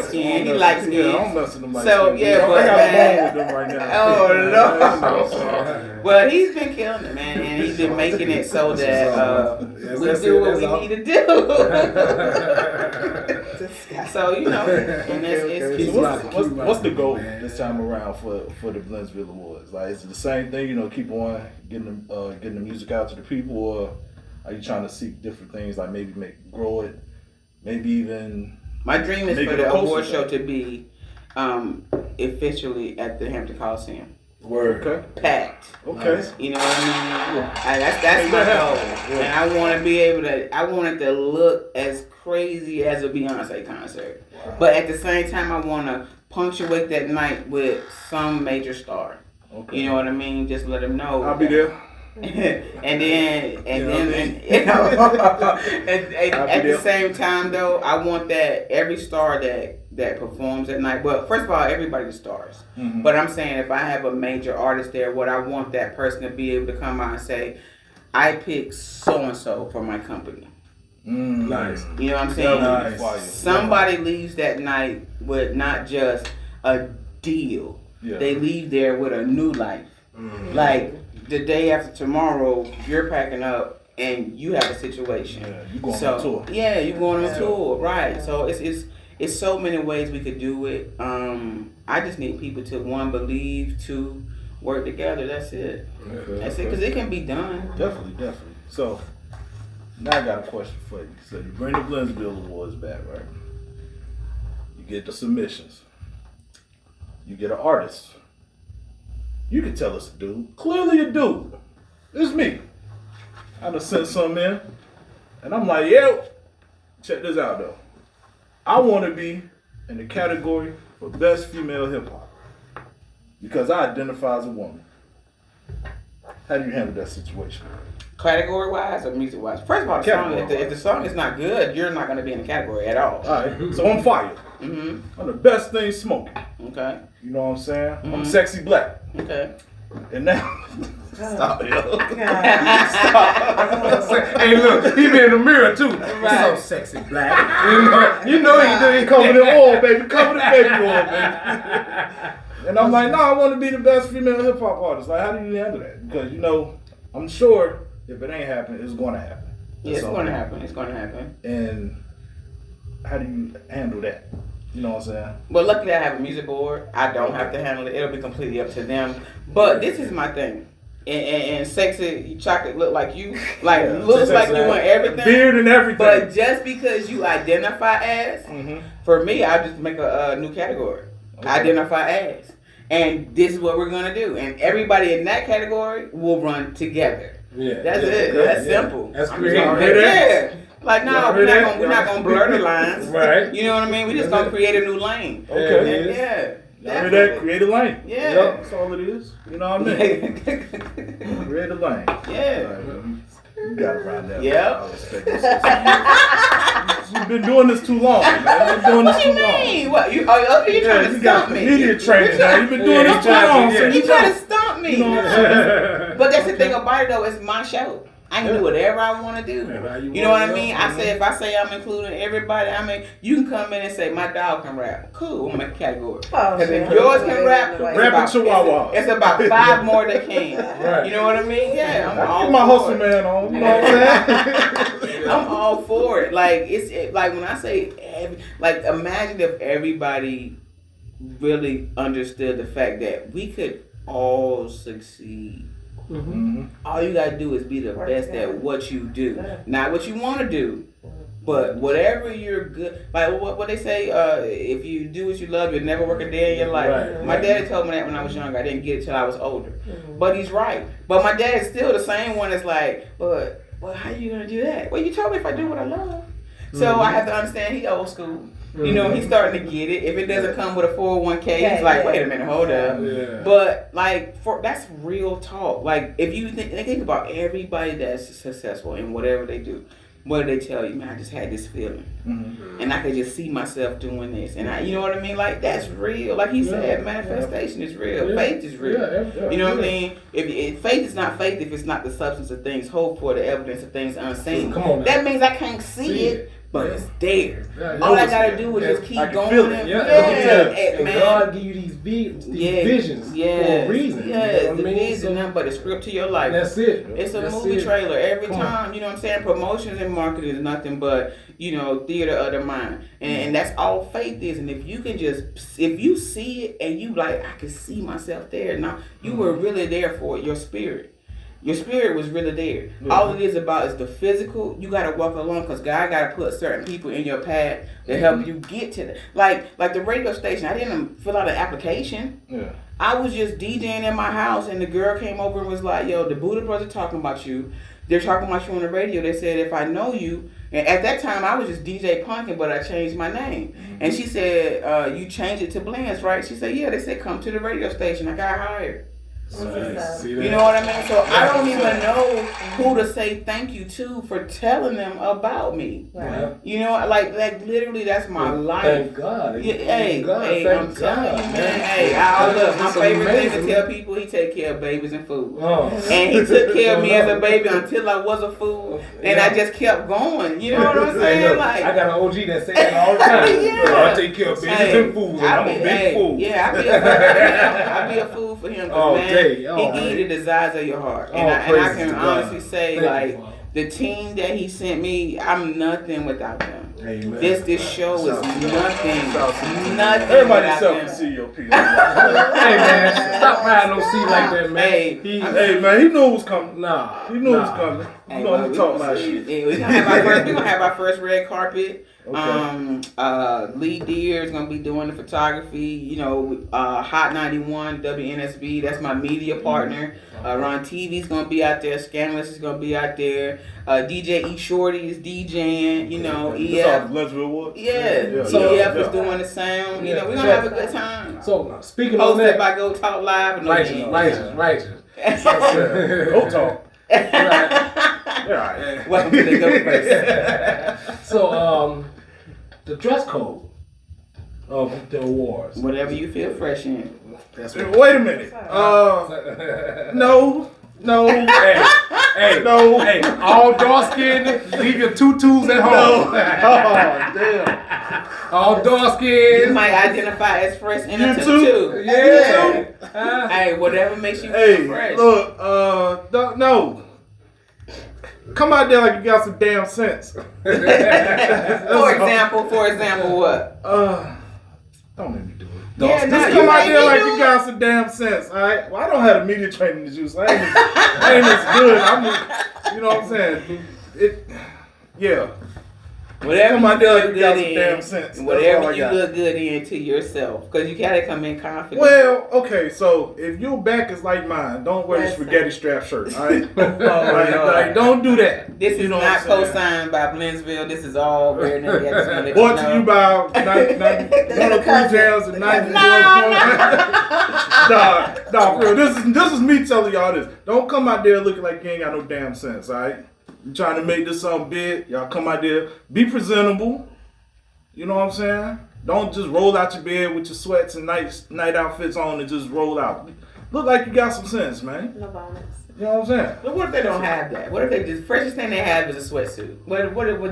skin. He likes skin. Yeah, I'm messing with my So skin. yeah, I but got a bone man, with them right now. oh no. Well, he's been killing it, man, and he's been making it so that we do what we need to do. So and it's What's the goal this time around for the Blendzville Awards? Like, is it the same thing? Keep on getting the music out to the people, or are you trying to seek different things? Like maybe grow it, maybe even. My dream is for the award show to be officially at the Hampton Coliseum. Word. Okay. Packed. Okay. You know what I mean? That's my goal. Yeah. And I want to be able to. I want it to look as crazy as a Beyonce concert, but at the same time, I want to punctuate that night with some major star. Okay. You know what I mean? Just let them know. I'll be there. and then at the same time though, I want that every star that performs at night. Well, first of all, everybody's stars. Mm-hmm. But I'm saying if I have a major artist there, what I want that person to be able to come out and say, I picked so and so for my company. Nice. You know what I'm saying? Nice. Somebody leaves that night with not just a deal. Yeah. They leave there with a new life. Mm-hmm. Like the day after tomorrow, you're packing up and you have a situation. Yeah, you're going on tour. Yeah, you're going on tour, right? So it's so many ways we could do it. I just need people to believe, to work together. That's it. Okay, that's it, because it can be done. Definitely. So now I got a question for you. So you bring the Blendzville Awards back, right? You get the submissions. You get an artist. You can tell us a dude. Clearly a dude. It's me. I done sent some in. And I'm like, yeah, check this out though. I want to be in the category for best female hip hop. Because I identify as a woman. How do you handle that situation? Category wise or music wise? First of all, if the song is not good, you're not going to be in the category at all. Alright, so I'm fire. Mm-hmm. I'm the best thing smoking. Okay. You know what I'm saying? Mm-hmm. I'm sexy black. Okay. And now, stop it. Stop. Hey, look, he been in the mirror too. Right. So sexy black. You know he covered in oil, baby. Covered in baby oil, baby. And I'm like, no, I want to be the best female hip hop artist. Like, how do you handle that? Because I'm sure if it ain't happening, it's going to happen. Yeah, it's going to happen. It's going to happen. And how do you handle that? You know what I'm saying? Well, luckily I have a music board. I don't have to handle it. It'll be completely up to them. But this is my thing. And sexy chocolate look like you. Like, looks like you want everything. Beard and everything. But just because you identify as, for me, I'll just make a new category. Okay. Identify as. And this is what we're going to do. And everybody in that category will run together. Yeah. That's it. Okay. That's simple. That's creative. Yeah. Like, no, we're not gonna blur the lines. Right. You know what I mean? We're just gonna create a new lane. Okay. Yeah. Definitely. That create a lane. Yeah. Yep, that's all it is. You know what I mean? Create a lane. Yeah. You got it right there. Yep. I respect this. You've been doing this too long, man. You've been doing this too long. What? You trying to stump me? Media training now. You've been doing this too long. You trying to stump me? But that's the thing about it though. It's my show. I can do whatever I want to do. You know what I mean? If I say I'm including everybody, you can come in and say my dog can rap. Cool, I'm gonna make a category. Because if yours can rap, Chihuahua. It's about 5 more that can. Right. You know what I mean? Yeah, I'm all my hustle man on. You know what I'm saying? I'm all for it. Like like when I say imagine if everybody really understood the fact that we could all succeed. Mm-hmm. All you gotta do is be the best at what you do, not what you want to do, but whatever you're good. Like what they say, if you do what you love, you'll never work a day in your life. Right. My daddy told me that when I was younger. I didn't get it till I was older, but he's right. But my dad's still the same one that's like, but how you gonna do that? Well, you told me if I do what I love, so I have to understand he old school. You know, he's starting to get it. If it doesn't come with a 401k, he's like, wait a minute, hold up. Yeah. But that's real talk. Like if you think about everybody that's successful in whatever they do, what do they tell you? Man, I just had this feeling. And I could just see myself doing this. And you know what I mean? Like, that's real. Like he said, manifestation is real. Faith is real. You know what I mean? If faith is not faith if it's not the substance of things hoped for, the evidence of things unseen. Come on, that means I can't see it. But it's there. All I gotta do is just keep going. And God give you these visions for a reason. Yes, you know the vision, nothing but a script to your life. That's it. It's a movie trailer every time. You know what I'm saying? Promotions and marketing is nothing but theater of the mind, and that's all faith is. And if you can if you see it and you like, I can see myself there. Now you were really there for it. Your spirit. Your spirit was really there. Yeah. All it is about is the physical. You got to walk along because God got to put certain people in your path to help you get to the like the radio station. I didn't fill out an application. Yeah. I was just DJing in my house and the girl came over and was like, "Yo, the Buddha Brothers talking about you. They're talking about you on the radio. They said if I know you." And at that time, I was just DJ punking, but I changed my name. And she said, "You changed it to Blendz, right?" She said, "Yeah." They said, "Come to the radio station." I got hired. Nice. You know what I mean? So I don't even know who to say thank you to for telling them about me. Right. You know, like literally, that's my life. Thank God. Yeah, I'm telling you, man. Hey, my favorite thing to tell people, he take care of babies and food. And he took care of me as a baby until I was a fool, and I just kept going. You know what I'm saying? Like, I got an OG that say that all the time. I take care of babies and food, and I'm a big fool. Yeah, I be a fool for him, man. He give you the desires of your heart. And I can honestly say, the team that he sent me, I'm nothing without them. Amen. This show is nothing. Nothing Everybody without self them. can see your piece. Hey man, stop riding no seat like that, man. Hey man, he knew it was coming. He knew it was coming. Hey, You know he talk about shit. We're gonna have our first red carpet. Okay. Lee Deere is gonna be doing the photography. Hot 91 WNSB. That's my media partner. Ron TV's gonna be out there. Scandalous is gonna be out there. DJ E Shorty is DJing. EF. Yeah. So EF is doing the sound. We're gonna have a good time. So speaking of that, hosted by Go Talk Live. And righteous. Go Talk. Right. Welcome to the Go First. So the dress code of the awards. Whatever you feel fresh in. Wait a minute. No. Hey, no. Hey, all dark skinned, leave your tutus at home. Oh, damn. All dark skinned. You might identify as fresh in a tutu. Yeah. Hey, whatever makes you feel fresh. Look, no. Come out there like you got some damn sense. For example, what? Don't make me do it. Just come out there like you got some damn sense, all right? Well, I don't have the media training to use, so I ain't as good. You know what I'm saying? Whatever come you out there like look you got good some in, damn sense. whatever you look good in to yourself, because you gotta come in confident. Well, okay, so if your back is like mine, don't wear the spaghetti strap shirt, all right? Like, don't do that. This is not co-signed by Blendzville. This is all very nice. Brought to you by 103 Jams and 91 Nah, for real. This is me telling y'all this. Don't come out there looking like you ain't got no damn sense, all right? You trying to make this something big, y'all come out there, be presentable. You know what I'm saying? Don't just roll out your bed with your sweats and night outfits on and just roll out. Look like you got some sense, man. No bonus. You know what I'm saying? But what if they don't have that? What if they just freshest thing they have is a sweatsuit? What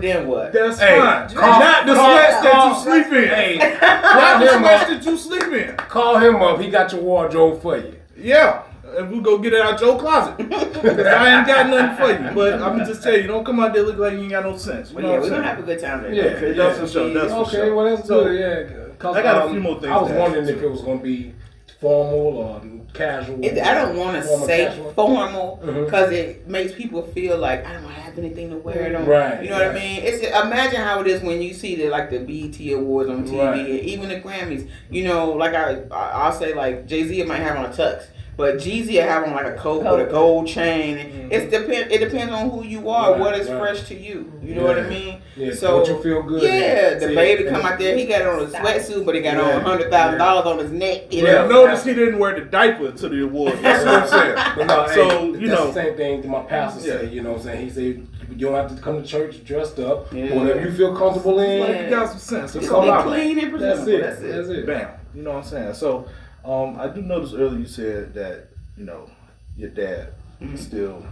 then what? That's fine. Not the sweats that you sleep in. Not the sweats that you sleep in. Call him up. He got your wardrobe for you. Yeah. And we go get it out your closet. Because I ain't got nothing for you. But I'm going to just tell you, don't come out there looking like you ain't got no sense. You know we're going to have a good time there. Yeah, okay, that's for sure. That's for sure. Okay, well, that's good. Yeah. I got a few more things. I was wondering if it was going to be formal or casual. I don't want to say formal because it makes people feel like I don't have anything to wear. Right. You know what I mean? Imagine how it is when you see the BET Awards on TV and even the Grammys. Like I'll say like Jay-Z might have on a tux, But Jeezy will have on like a coat with a gold chain. It depends on who you are, what is fresh to you. You know what I mean? Yeah, so what you feel good. Yeah, the baby come out there, he got on a sweatsuit, but he got on $100,000 on his neck. You know? Notice he didn't wear the diaper to the award. That's what I'm saying. But no, so that's the same thing that my pastor said. You know what I'm saying? He said you don't have to come to church dressed up. Whatever you feel comfortable in. Like you got some sense. Just be clean and presentable. That's it. Bam. You know what I'm saying? So I do notice earlier you said that your dad still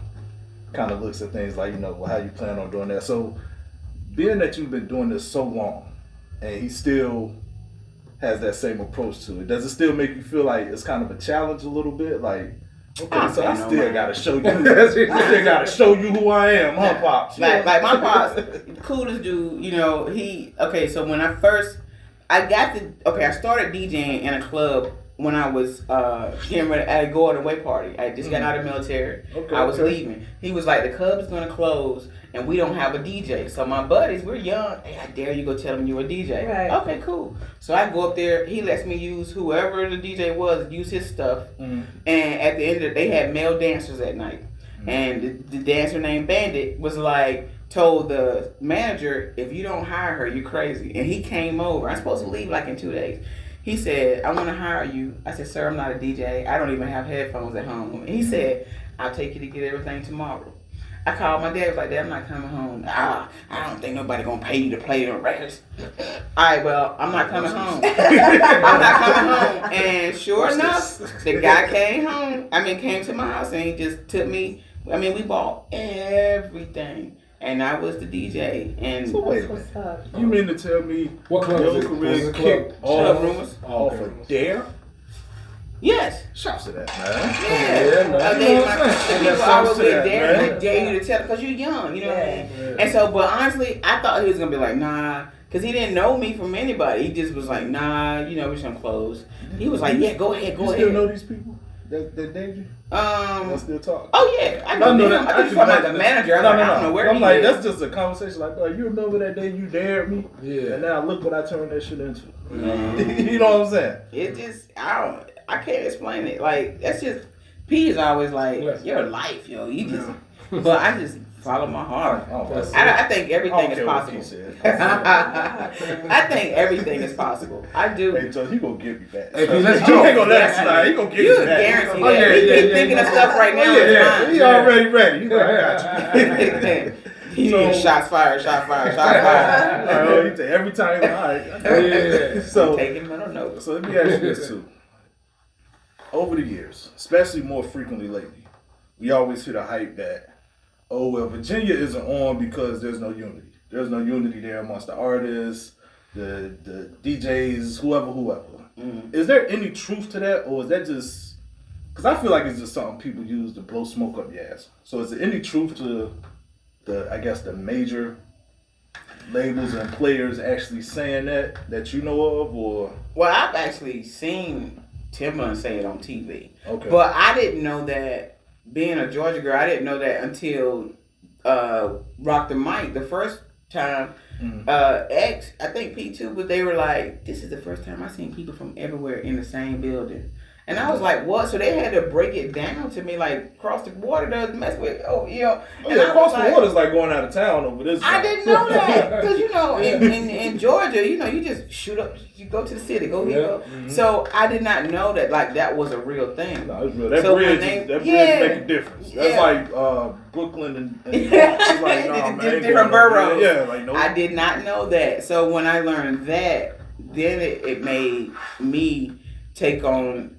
kind of looks at things like how you plan on doing that. So being that you've been doing this so long, and he still has that same approach to it, does it still make you feel like it's kind of a challenge a little bit? Like, okay, so I still gotta show you. I still gotta show you who I am, huh, Pops? Like my pops, coolest dude. So when I started DJing in a club when I was getting ready to go on a away party. I just got out of the military. I was leaving. He was like, the club is gonna close and we don't have a DJ. So my buddies, we're young. Hey, I dare you go tell them you're a DJ. Right. Okay, cool. So I go up there. He lets me use whoever the DJ was, use his stuff. And at the end of the day, they had male dancers at night. And the dancer named Bandit was like, told the manager, if you don't hire her, you're crazy. And he came over. I'm supposed to leave like in 2 days. He said, I want to hire you. I said, sir, I'm not a DJ. I don't even have headphones at home. And he said, I'll take you to get everything tomorrow. I called my dad, was like, Dad, I'm not coming home. I don't think nobody going to pay you to play the records. All right, well, I'm not coming home. I'm not coming home. And sure enough, the guy came to my house and he just took me. We bought everything. And I was the DJ. And so wait a minute. You mean to tell me what club your career kicked off of Dare? Yes. Shouts to that, man. I was with Dare, and I dare you to tell because you're young, you know what I mean? And so, but honestly, I thought he was going to be like, nah, because he didn't know me from anybody. He just was like, nah, we're just going to close. He was like, yeah, go ahead. You still know these people? That danger? Let's still talk. Oh yeah, I know them. I think about the manager. I don't know where. I'm like, that's just a conversation. Like, you remember that day you dared me? Yeah. And now look what I turned that shit into. You know what I'm saying? It just, I can't explain it. Like that's just P is always like your life, yo. You just, but I just follow my heart. I think everything is possible. I think everything is possible. I do. Hey, so he gonna get me back. Hey, let's go. He gonna let us slide. He gonna get me back. Guarantee that. He's thinking of stuff right now. He already ready. He's like, I got you. Shots fired. Every time. All right. So taking mental notes. So let me ask you this too. Over the years, especially more frequently lately, we always hear the hype that, oh, well, Virginia isn't on because there's no unity. There's no unity there amongst the artists, the DJs, whoever. Is there any truth to that, or is that just... Because I feel like it's just something people use to blow smoke up your ass. So is there any truth to the major labels and players actually saying that you know of, or... Well, I've actually seen Timbaland say it on TV. Okay. But I didn't know that. Being a Georgia girl, I didn't know that until Rock the Mic the first time. X, I think P2, but they were like, this is the first time I've seen people from everywhere in the same building. And I was like, what? So they had to break it down to me, like, cross the water doesn't mess with, And cross the water is like going out of town over this. I didn't know that. Because, in Georgia, you just shoot up, you go to the city, go here. Mm-hmm. So I did not know that, like, that was a real thing. No, it's real. That bridge make a difference. That's like Brooklyn and it's like, different boroughs. Yeah, like, no. I did not know that. So when I learned that, then it made me take on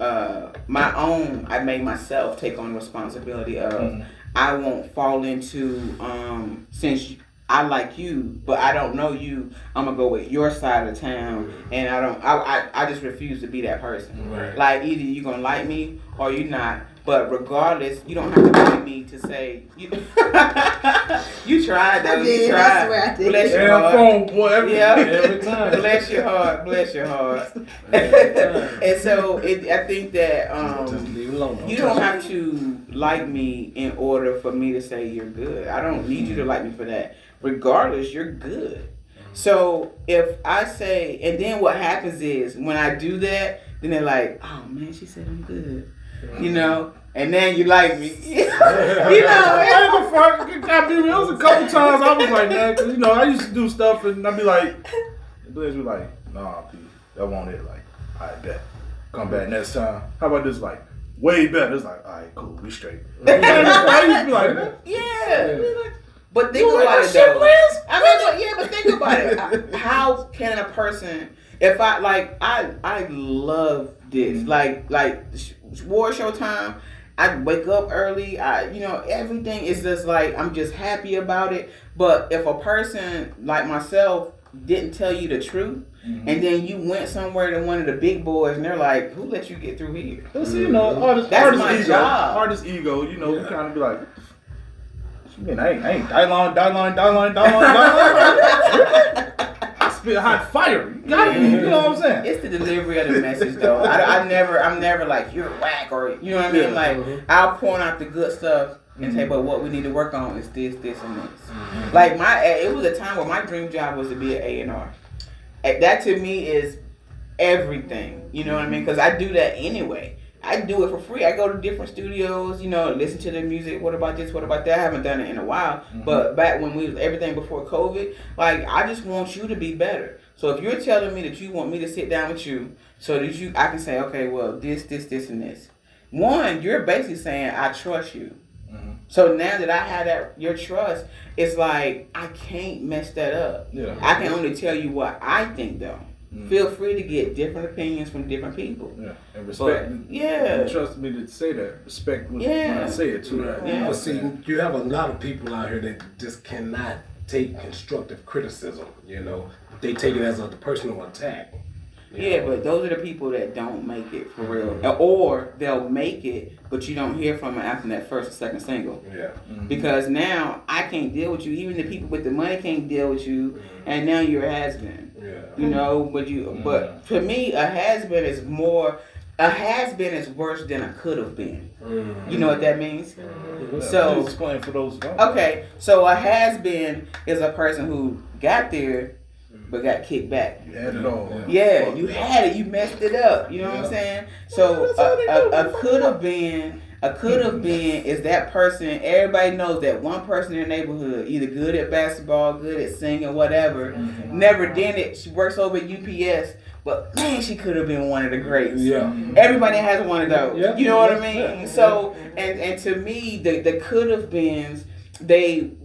my own. I made myself take on responsibility of I won't fall into since I like you, but I don't know you. I'm gonna go with your side of town, and I just refuse to be that person. Right. Like either you're gonna like me or you're not. But regardless, you don't have to like me to say you. You tried though. You tried. I swear I did. Bless your heart. Phone boy every time. Bless your heart. Bless your heart. And so I think that you don't have to like me in order for me to say you're good. I don't need you to like me for that. Regardless, you're good. So if I say, and then what happens is when I do that, then they're like, oh man, she said I'm good. you know, and then you like me. You know, I ain't gonna front. There was a couple times I was like, man, cause I used to do stuff and I'd be like, Blendz be like, nah, P, that won't it. Like, I bet. Come back next time. How about this? Like, way better. It's like, all right, cool, we straight. I used to be like, man. Yeah. But think about it though. But think about it. How can a person, if I love this, like war show time, I wake up early, everything is just like, I'm just happy about it. But if a person like myself didn't tell you the truth, and then you went somewhere to one of the big boys, and they're like, "Who let you get through here?" See, artist my ego. job. Artist ego. We kind of be like, "What you mean? I ain't die line. I spit hot fire. You gotta be. You know what I'm saying?" It's the delivery of the message, though. I'm never like, you're whack, or you know what I mean. Like, I'll point out the good stuff and say, but what we need to work on is this, and this. Like it was a time where my dream job was to be an A&R. That to me is everything, you know what I mean? Because I do that anyway. I do it for free. I go to different studios, listen to the music. What about this? What about that? I haven't done it in a while. But back when everything before COVID, like, I just want you to be better. So if you're telling me that you want me to sit down with you so that I can say, okay, well, this, and this. One, you're basically saying, I trust you. So now that I have your trust, it's like, I can't mess that up. Yeah. I can only tell you what I think, though. Feel free to get different opinions from different people. Yeah, and respect. And trust me to say that. Respect when I say it too. Right. Yeah. But see, you have a lot of people out here that just cannot take constructive criticism. They take it as a personal attack. Yeah, but those are the people that don't make it for real. Or they'll make it, but you don't hear from them after that first or second single. Yeah. Because now I can't deal with you. Even the people with the money can't deal with you, and now you're a has-been. Yeah. But for me, a has-been is worse than a could have been. You know what that means? So explain for those. Okay, so a has-been is a person who got there but got kicked back. You had it all. Yeah, you had it. You messed it up. You know what I'm saying? So a could have been is that person. Everybody knows that one person in their neighborhood, either good at basketball, good at singing, whatever, never did it. She works over at UPS, but man, she could have been one of the greats. Yeah. Everybody has one of those. Yeah. You know what I mean? Yeah. So and to me, the could have beens,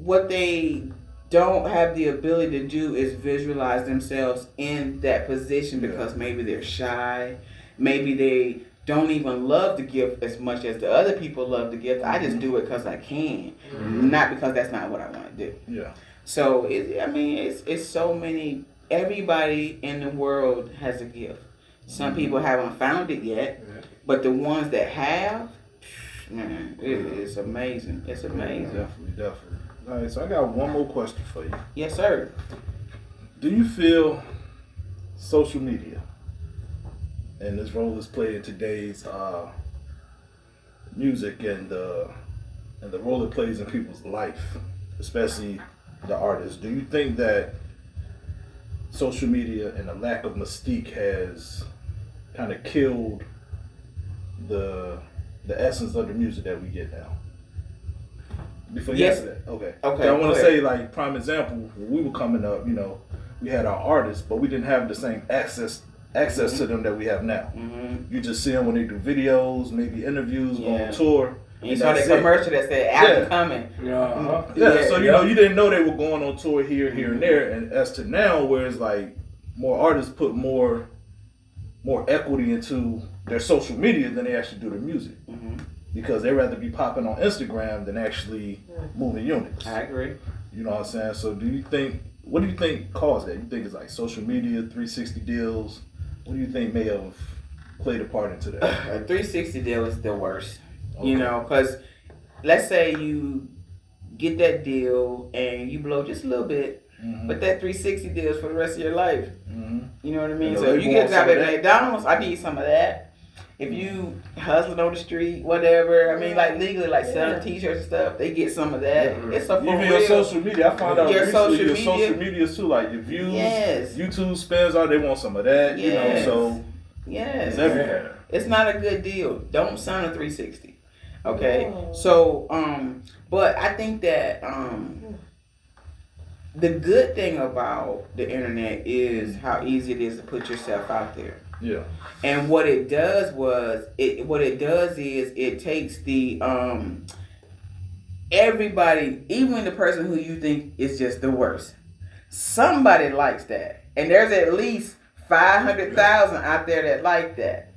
what they don't have the ability to do is visualize themselves in that position because maybe they're shy, maybe they don't even love the gift as much as the other people love the gift. I just do it because I can, not because that's not what I want to do. Yeah. So it's so many. Everybody in the world has a gift. Some people haven't found it yet, but the ones that have, man, it's amazing. It's amazing. Definitely. All right, so I got one more question for you. Yes, sir. Do you feel social media and this role is played in today's music and the role it plays in people's life, especially the artists? Do you think that social media and the lack of mystique has kind of killed the essence of the music that we get now? Before you answer that, okay. I want to say, like, prime example, when we were coming up, we had our artists, but we didn't have the same access to them that we have now. You just see them when they do videos, maybe interviews, go on tour. And you saw the commercial that said album coming. So you didn't know they were going on tour here, and there. And as to now, where it's like more artists put more equity into their social media than they actually do their music. Because they'd rather be popping on Instagram than actually moving units. I agree. You know what I'm saying? So what do you think caused that? You think it's like social media, 360 deals? What do you think may have played a part into that? A 360 deal is the worst. Okay. Because let's say you get that deal and you blow just a little bit, but that 360 deal is for the rest of your life. You know what I mean? So if you get a job at McDonald's, I need some of that. If you hustling on the street, whatever, like legally, like selling t-shirts and stuff, they get some of that. It's a even your social media. I found out your recently social media too. Like if YouTube spins out, they want some of that. So Yes. It's everywhere. It's not a good deal. Don't sign a 360. Okay? So, but I think that the good thing about the internet is how easy it is to put yourself out there. Yeah. And what it does is it takes the everybody, even the person who you think is just the worst, somebody likes that. And there's at least 500,000 out there that like that.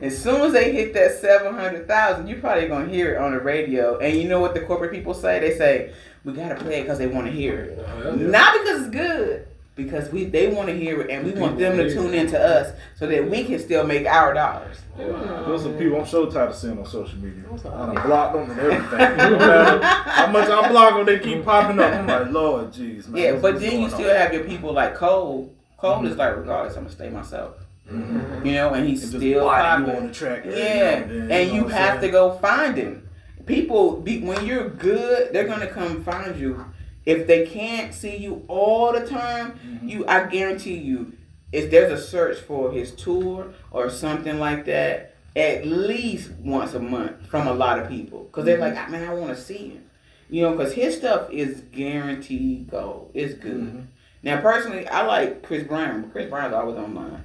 As soon as they hit that 700,000, you're probably going to hear it on the radio. And you know what the corporate people say? They say, we got to play it because they want to hear it. Not because it's good, because they want to hear it, and we want them to tune into us so that we can still make our dollars. Those are people I'm so tired of seeing on social media. I done blocked them and everything. No matter how much I block them, they keep popping up. I'm like, Lord, jeez, man. Yeah, but then you still have your people like Cole. Cole is like, regardless, I'm going to stay myself. You know, and he's still popping. on the track. And you have to go find him. People, when you're good, they're going to come find you. If they can't see you all the time, I guarantee you, if there's a search for his tour or something like that, at least once a month from a lot of people. Because they're like, man, I want to see him. You know, because his stuff is guaranteed gold. It's good. Now, personally, I like Chris Brown. Chris Brown's always on mine.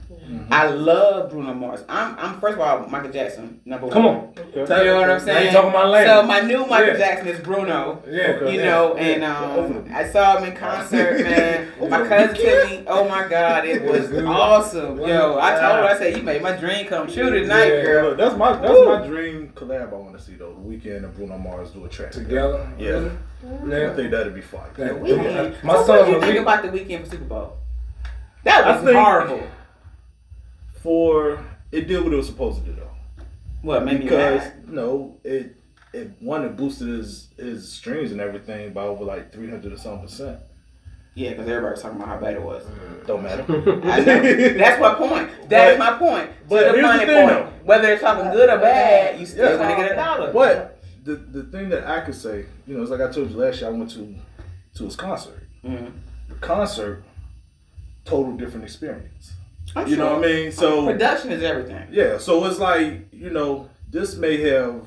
I love Bruno Mars. I'm first of all, Michael Jackson, number one. Come on. You know what I'm saying? You talking about so my new Michael Jackson is Bruno. You know, and I saw him in concert, man. My cousin took me. Oh my God, it was awesome. Yo, I told her, I said, you made my dream come true tonight, girl. Look, that's my dream collab I want to see though. The Weeknd and Bruno Mars do a track together. Yeah. I think that'd be fun. My son, what do you think about the Weeknd for Super Bowl? That was horrible. It did what it was supposed to do though. What, maybe because it boosted his streams and everything by over like 300 or something %. Yeah, because everybody's talking about how bad it was. Don't matter. I know. That's my point. That's my point. But the money thing, point. Whether they're talking good or bad, you still gonna get $1. But the thing that I could say, you know, it's like I told you last year, I went to his concert. The concert, total different experience. You know what I mean? So production is everything. Yeah, so it's like, you know, this may have,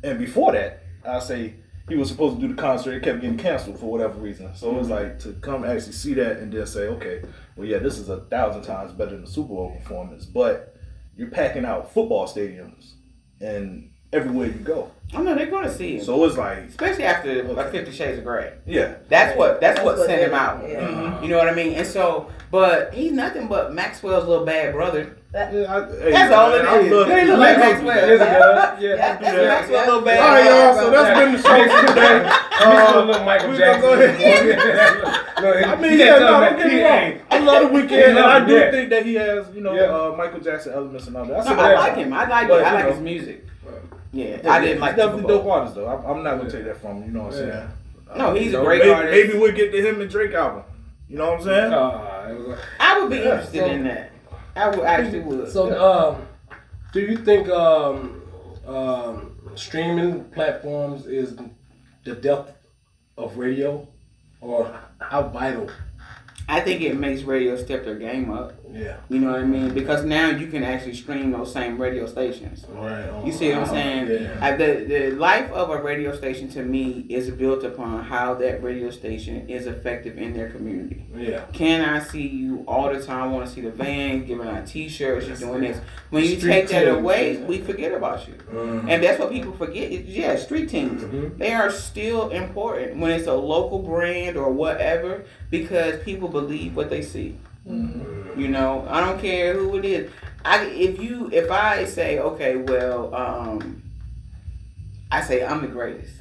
and before that, I say he was supposed to do the concert, it kept getting canceled for whatever reason. So it was like to come actually see that and then say, okay, well yeah, this is 1,000 times better than the Super Bowl performance, but you're packing out football stadiums and everywhere you go. Oh no, they're gonna see him. So it's like, especially after like 50 Shades of Grey. Yeah, that's what sent him out. Yeah. You know what I mean? And so, but he's nothing but Maxwell's little bad brother. That's all it is. They look like Maxwell. That's Maxwell's little bad. All right, y'all. So that's been the show for today. Little Michael Jackson. I mean, don't get me wrong. I love the Weeknd, and I do think that he has, you know, Michael Jackson elements and all that. I like him. I like his music. Yeah, I didn't like. He's definitely dope artist though. I'm not gonna take that from him. You know what I'm saying? No, he's a great artist. Maybe we'll get to him and Drake album. You know what I'm saying? I would be interested in that. I actually would. So, do you think streaming platforms is the death of radio, or how vital? I think it makes radio step their game up. Yeah. You know what I mean? Because now you can actually stream those same radio stations. Right. You see what I'm saying? Yeah. The life of a radio station to me is built upon how that radio station is effective in their community. Yeah. Can I see you all the time? I want to see the van, giving out t-shirts, you're doing this. When you take that away, we forget about you. And that's what people forget. Street teams. They are still important when it's a local brand or whatever, because people believe what they see. You know, I don't care who it is. If I say, okay, well, I say I'm the greatest,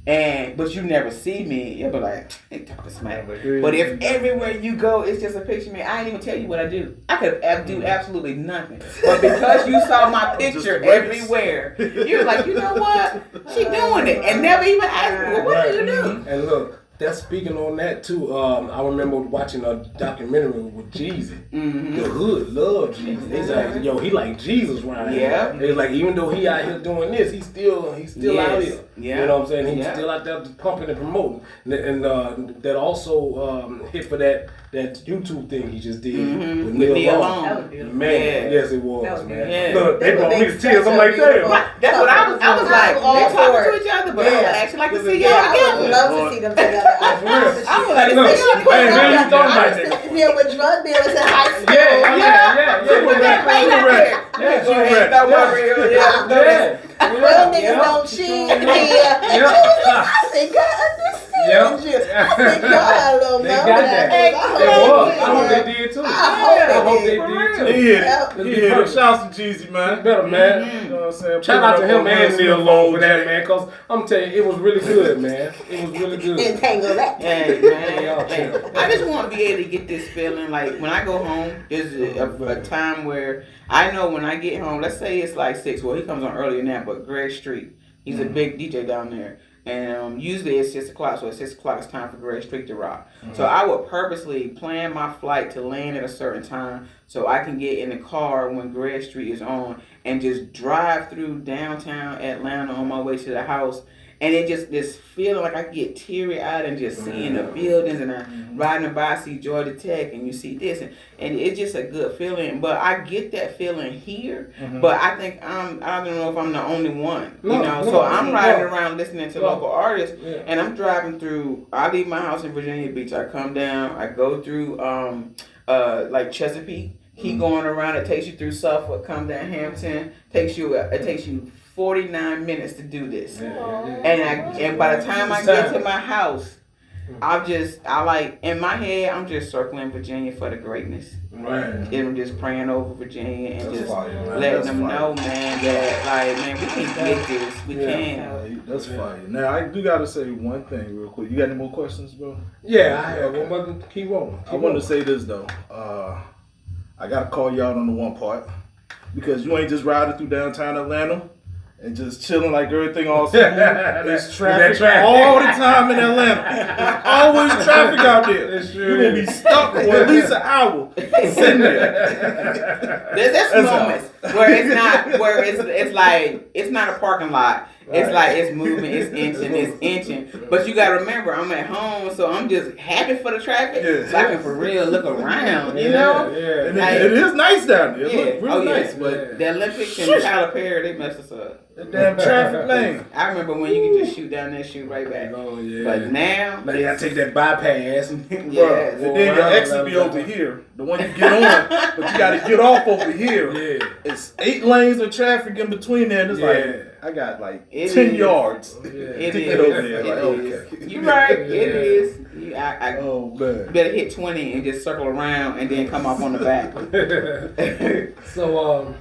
but you never see me, you'll be like, they talking smack. But if everywhere you go, it's just a picture of me, I ain't even tell you what I do. I could do absolutely nothing. But because you saw my picture everywhere, you're like, you know what? She doing it, and never even asked me, well, what do you do? And look. That's speaking on that too. I remember watching a documentary with Jeezy. The hood loved Jeezy. They like, yo, he like Jesus right here. Yeah. They like, even though he out here doing this, he's still out here. Yeah. You know what I'm saying? He's Yeah. still out there pumping and promoting. And that also hit for that YouTube thing he just did with Neil Long. That was beautiful. Man, yes it was, That was man. Yeah. Look, they They brought would me make to tears. such I'm a like, beautiful- damn. That's what I was like. all They for talking it. to each other, but I would Yeah. actually like to see Yeah, y'all I would together. love to see them together. I promise I you. would like to Look, see y'all hey, man, together. you thought about I that. was sitting here with drug dealers in high school. Put that right out there. Yeah, Go ahead and throw my real. Yeah. Real niggas don't cheat here. And I think God understands you. I think God had a little They number got that. that. I hope I they did too. hope I hope they they did. did too. He hit Yep. it. He hit it. Shouts to Jeezy, man. Better, man. You know what I'm saying? Shout out to Putting him up and on Neil Smith Long for that, OJ. man, because I'm telling you, it was really good, man. It was really good. Entangle that. Hey Y'all man, hey, chill. I just want to be able to get this feeling like when I go home. There's a time where I know when I get home. Let's say it's like 6. Well, he comes on earlier now, but Greg Street, he's a big DJ down there, and usually it's 6 o'clock. So at 6 o'clock, it's time for Greg Street to rock. So I would purposely plan my flight to land at a certain time so I can get in the car when Greg Street is on and just drive through downtown Atlanta on my way to the house. And it just this feeling like I get teary eyed and just seeing the buildings and I'm riding by, I see Georgia Tech and you see this and it's just a good feeling. But I get that feeling here. But I think I don't know if I'm the only one. You know, so I'm riding around listening to local artists and I'm driving through. I leave my house in Virginia Beach. I come down. I go through like Chesapeake. Keep going around. It takes you through Suffolk. Come down Hampton. It takes you 49 minutes to do this. And by the time I get to my house, in my head, I'm just circling Virginia for the greatness. Right. And I'm just praying over Virginia and That's just fire, man. letting That's them fire. know, man, that like, man, we can get this. We can. That's fire. Now I do gotta say one thing real quick. You got any more questions, bro? Yeah, I have one, but keep rolling. I want to say this though. I gotta call you out on the one part because you ain't just riding through downtown Atlanta and just chilling like everything all smooth. There's traffic all the time in Atlanta. There's always traffic out there. You're gonna be stuck for at least an hour sitting there. There's moments where it's like it's not a parking lot. It's like it's moving, it's inching. But you gotta remember, I'm at home, so I'm just happy for the traffic. So I can for real look around, you know? Yeah. And it is nice down there. It Yeah. look real nice, but The Olympics and Tyler Perry, they messed us up. the damn traffic lane. I remember when you could just shoot down there, shoot right back. Oh, yeah. But now, Now you gotta take that bypass. Bro, and then your exit be over here. The one you get on, but you gotta get off over here. Yeah. It's 8 lanes of traffic in between there. And it's like, I got like It 10 is. yards. it to is. get over there. It Like, is. okay. You right. It Yeah. is. I Oh, man. better hit 20 and just circle around and then come off on the back. So,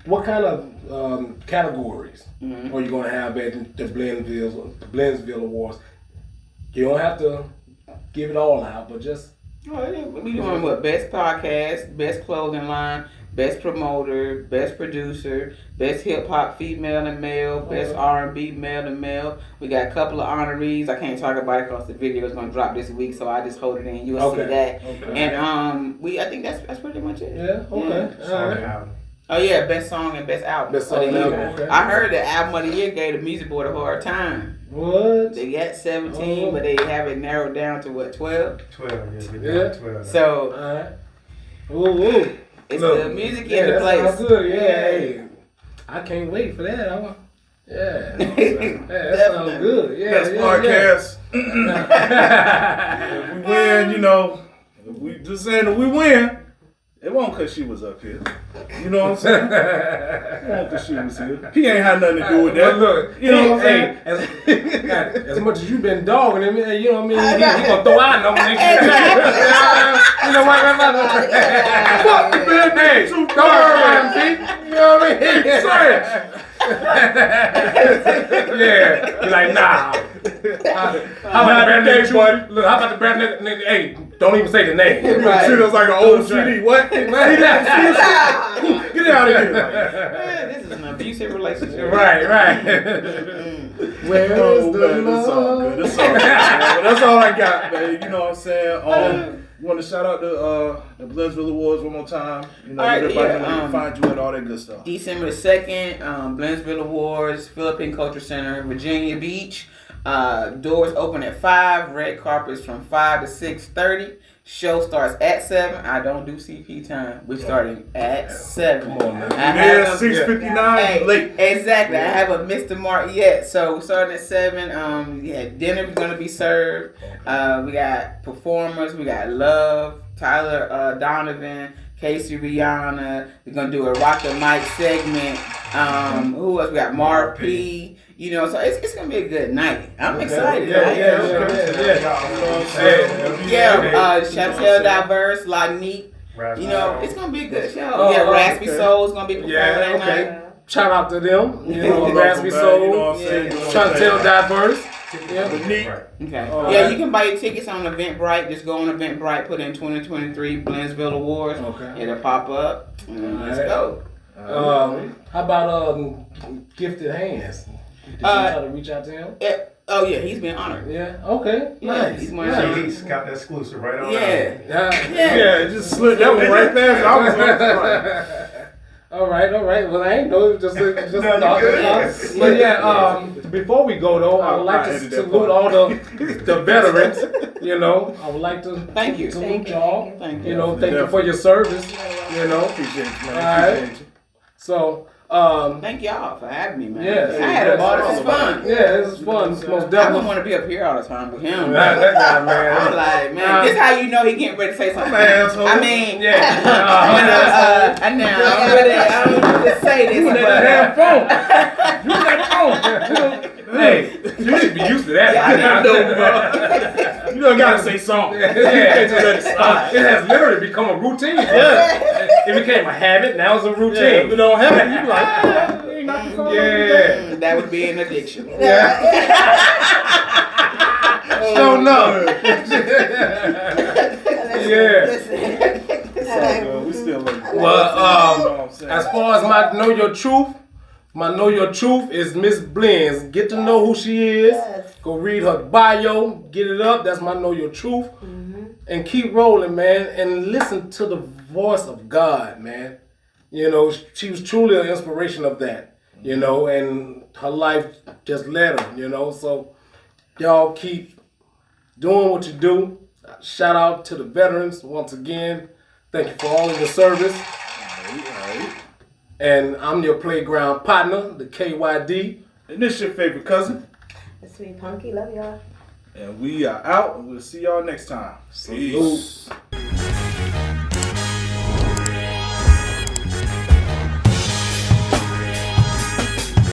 what kind of categories are you gonna have at the Blendsville Awards? You don't have to give it all out, but just We doing what? Best podcast, best clothing line, best promoter, best producer, best hip hop female and male, best R&B male and male. We got a couple of honorees. I can't talk about it because the video is gonna drop this week, so I just hold it in. You'll see that. Okay. And I think that's pretty much it. Yeah. Okay. All right. Oh yeah, best song and best album. Best of the song and year. album, okay. I heard the album of the year gave the Music Board a hard time. What? They got 17, but they have it narrowed down to what, 12? 12, Yeah. 12. So All right. Ooh. it's Look, the music yeah, in the that place. sounds good. Yeah. Hey, I can't wait for that. Yeah. That sounds good. Yeah. Best podcast. If we win, you know, if we just saying that we win, it won't because she was up here. You know what I'm saying? It won't because she was here. He ain't had nothing to do with that. But look, You know what I'm saying? as much as you've been dogging him, you know what I mean? He gonna throw out number next year. You know what I'm saying? Fuck the bad name. Throw around, see? You know what I mean? Trash. Yeah. You're like, nah. How about the brand name, buddy? Look, how about the brand name? Hey, don't even say the name. Right. Shit was like an old CD. What? Get it out of here. Man, this is an abusive relationship. Right. Where is the man, love? it's all good. It's all good, man. But that's all I got, man. You know what I'm saying? Want to shout out the Blendzville Awards one more time. You know, All right, everybody can find you and all that good stuff. December the 2nd, Blendzville Awards, Philippine Culture Center, Virginia Beach. Doors open at 5. Red carpets from 5 to 6:30. Show starts at 7. I don't do CP time. We're starting at 7. Come on, man. There, 6:59, late. Exactly. I haven't missed the mark yet. So we're starting at 7. Dinner's going to be served. We got performers. We got Love, Tyler Donovan, Casey Rihanna. We're going to do a Rock the Mic segment. Who else? We got Mark P. You know, so it's going to be a good night. I'm excited. Chantel Diverse, Lanique. You know, it's going to be a good show. Raspy Soul is going to be performing that night. Shout out to them. You know, Raspy Soul, Chantel Diverse. Okay. You can buy your tickets on Eventbrite. Just go on Eventbrite, put in 2023 Blendzville Awards. Okay. It'll pop up. Let's go. How about Gifted Hands? Did you try to reach out to him? He's been honored. Yeah. Okay. Nice. He's He's got the exclusive right on. Yeah. Just slid that one right past. I was All right. Well, I ain't know. Just But before we go though, I would like to salute all the veterans. You know, I would like to thank you. Salute y'all. Thank you. You know, thank you for your service. You know, appreciate you, man. All right. So. Thank y'all for having me, man. Yes, I had a ball. This is fun. Yeah, this is fun. Most definitely. I don't want to be up here all the time with him. That guy, man. I'm like, man, this how you know he getting ready to say something. I mean, I don't know to say this, you that phone. You that phone. Hey, you should be used to that. I know, bro. You don't gotta say something. It has literally become a routine. It became a habit. Now it's a routine. If it don't happen, you be like, that would be an addiction. Don't know. We still love you. Well, as far as my Know Your Truth is Miss Blendz. Get to know who she is. Yes. Go read her bio. Get it up. That's my Know Your Truth. Mm-hmm. And keep rolling, man. And listen to the voice of God, man. You know, she was truly an inspiration of that. You know, and her life just led her, you know. So y'all keep doing what you do. Shout out to the veterans once again. Thank you for all of your service. All right. And I'm your playground partner, the KYD. And this your favorite cousin. The Sweet Punky. Love y'all. And we are out, and we'll see y'all next time. Peace.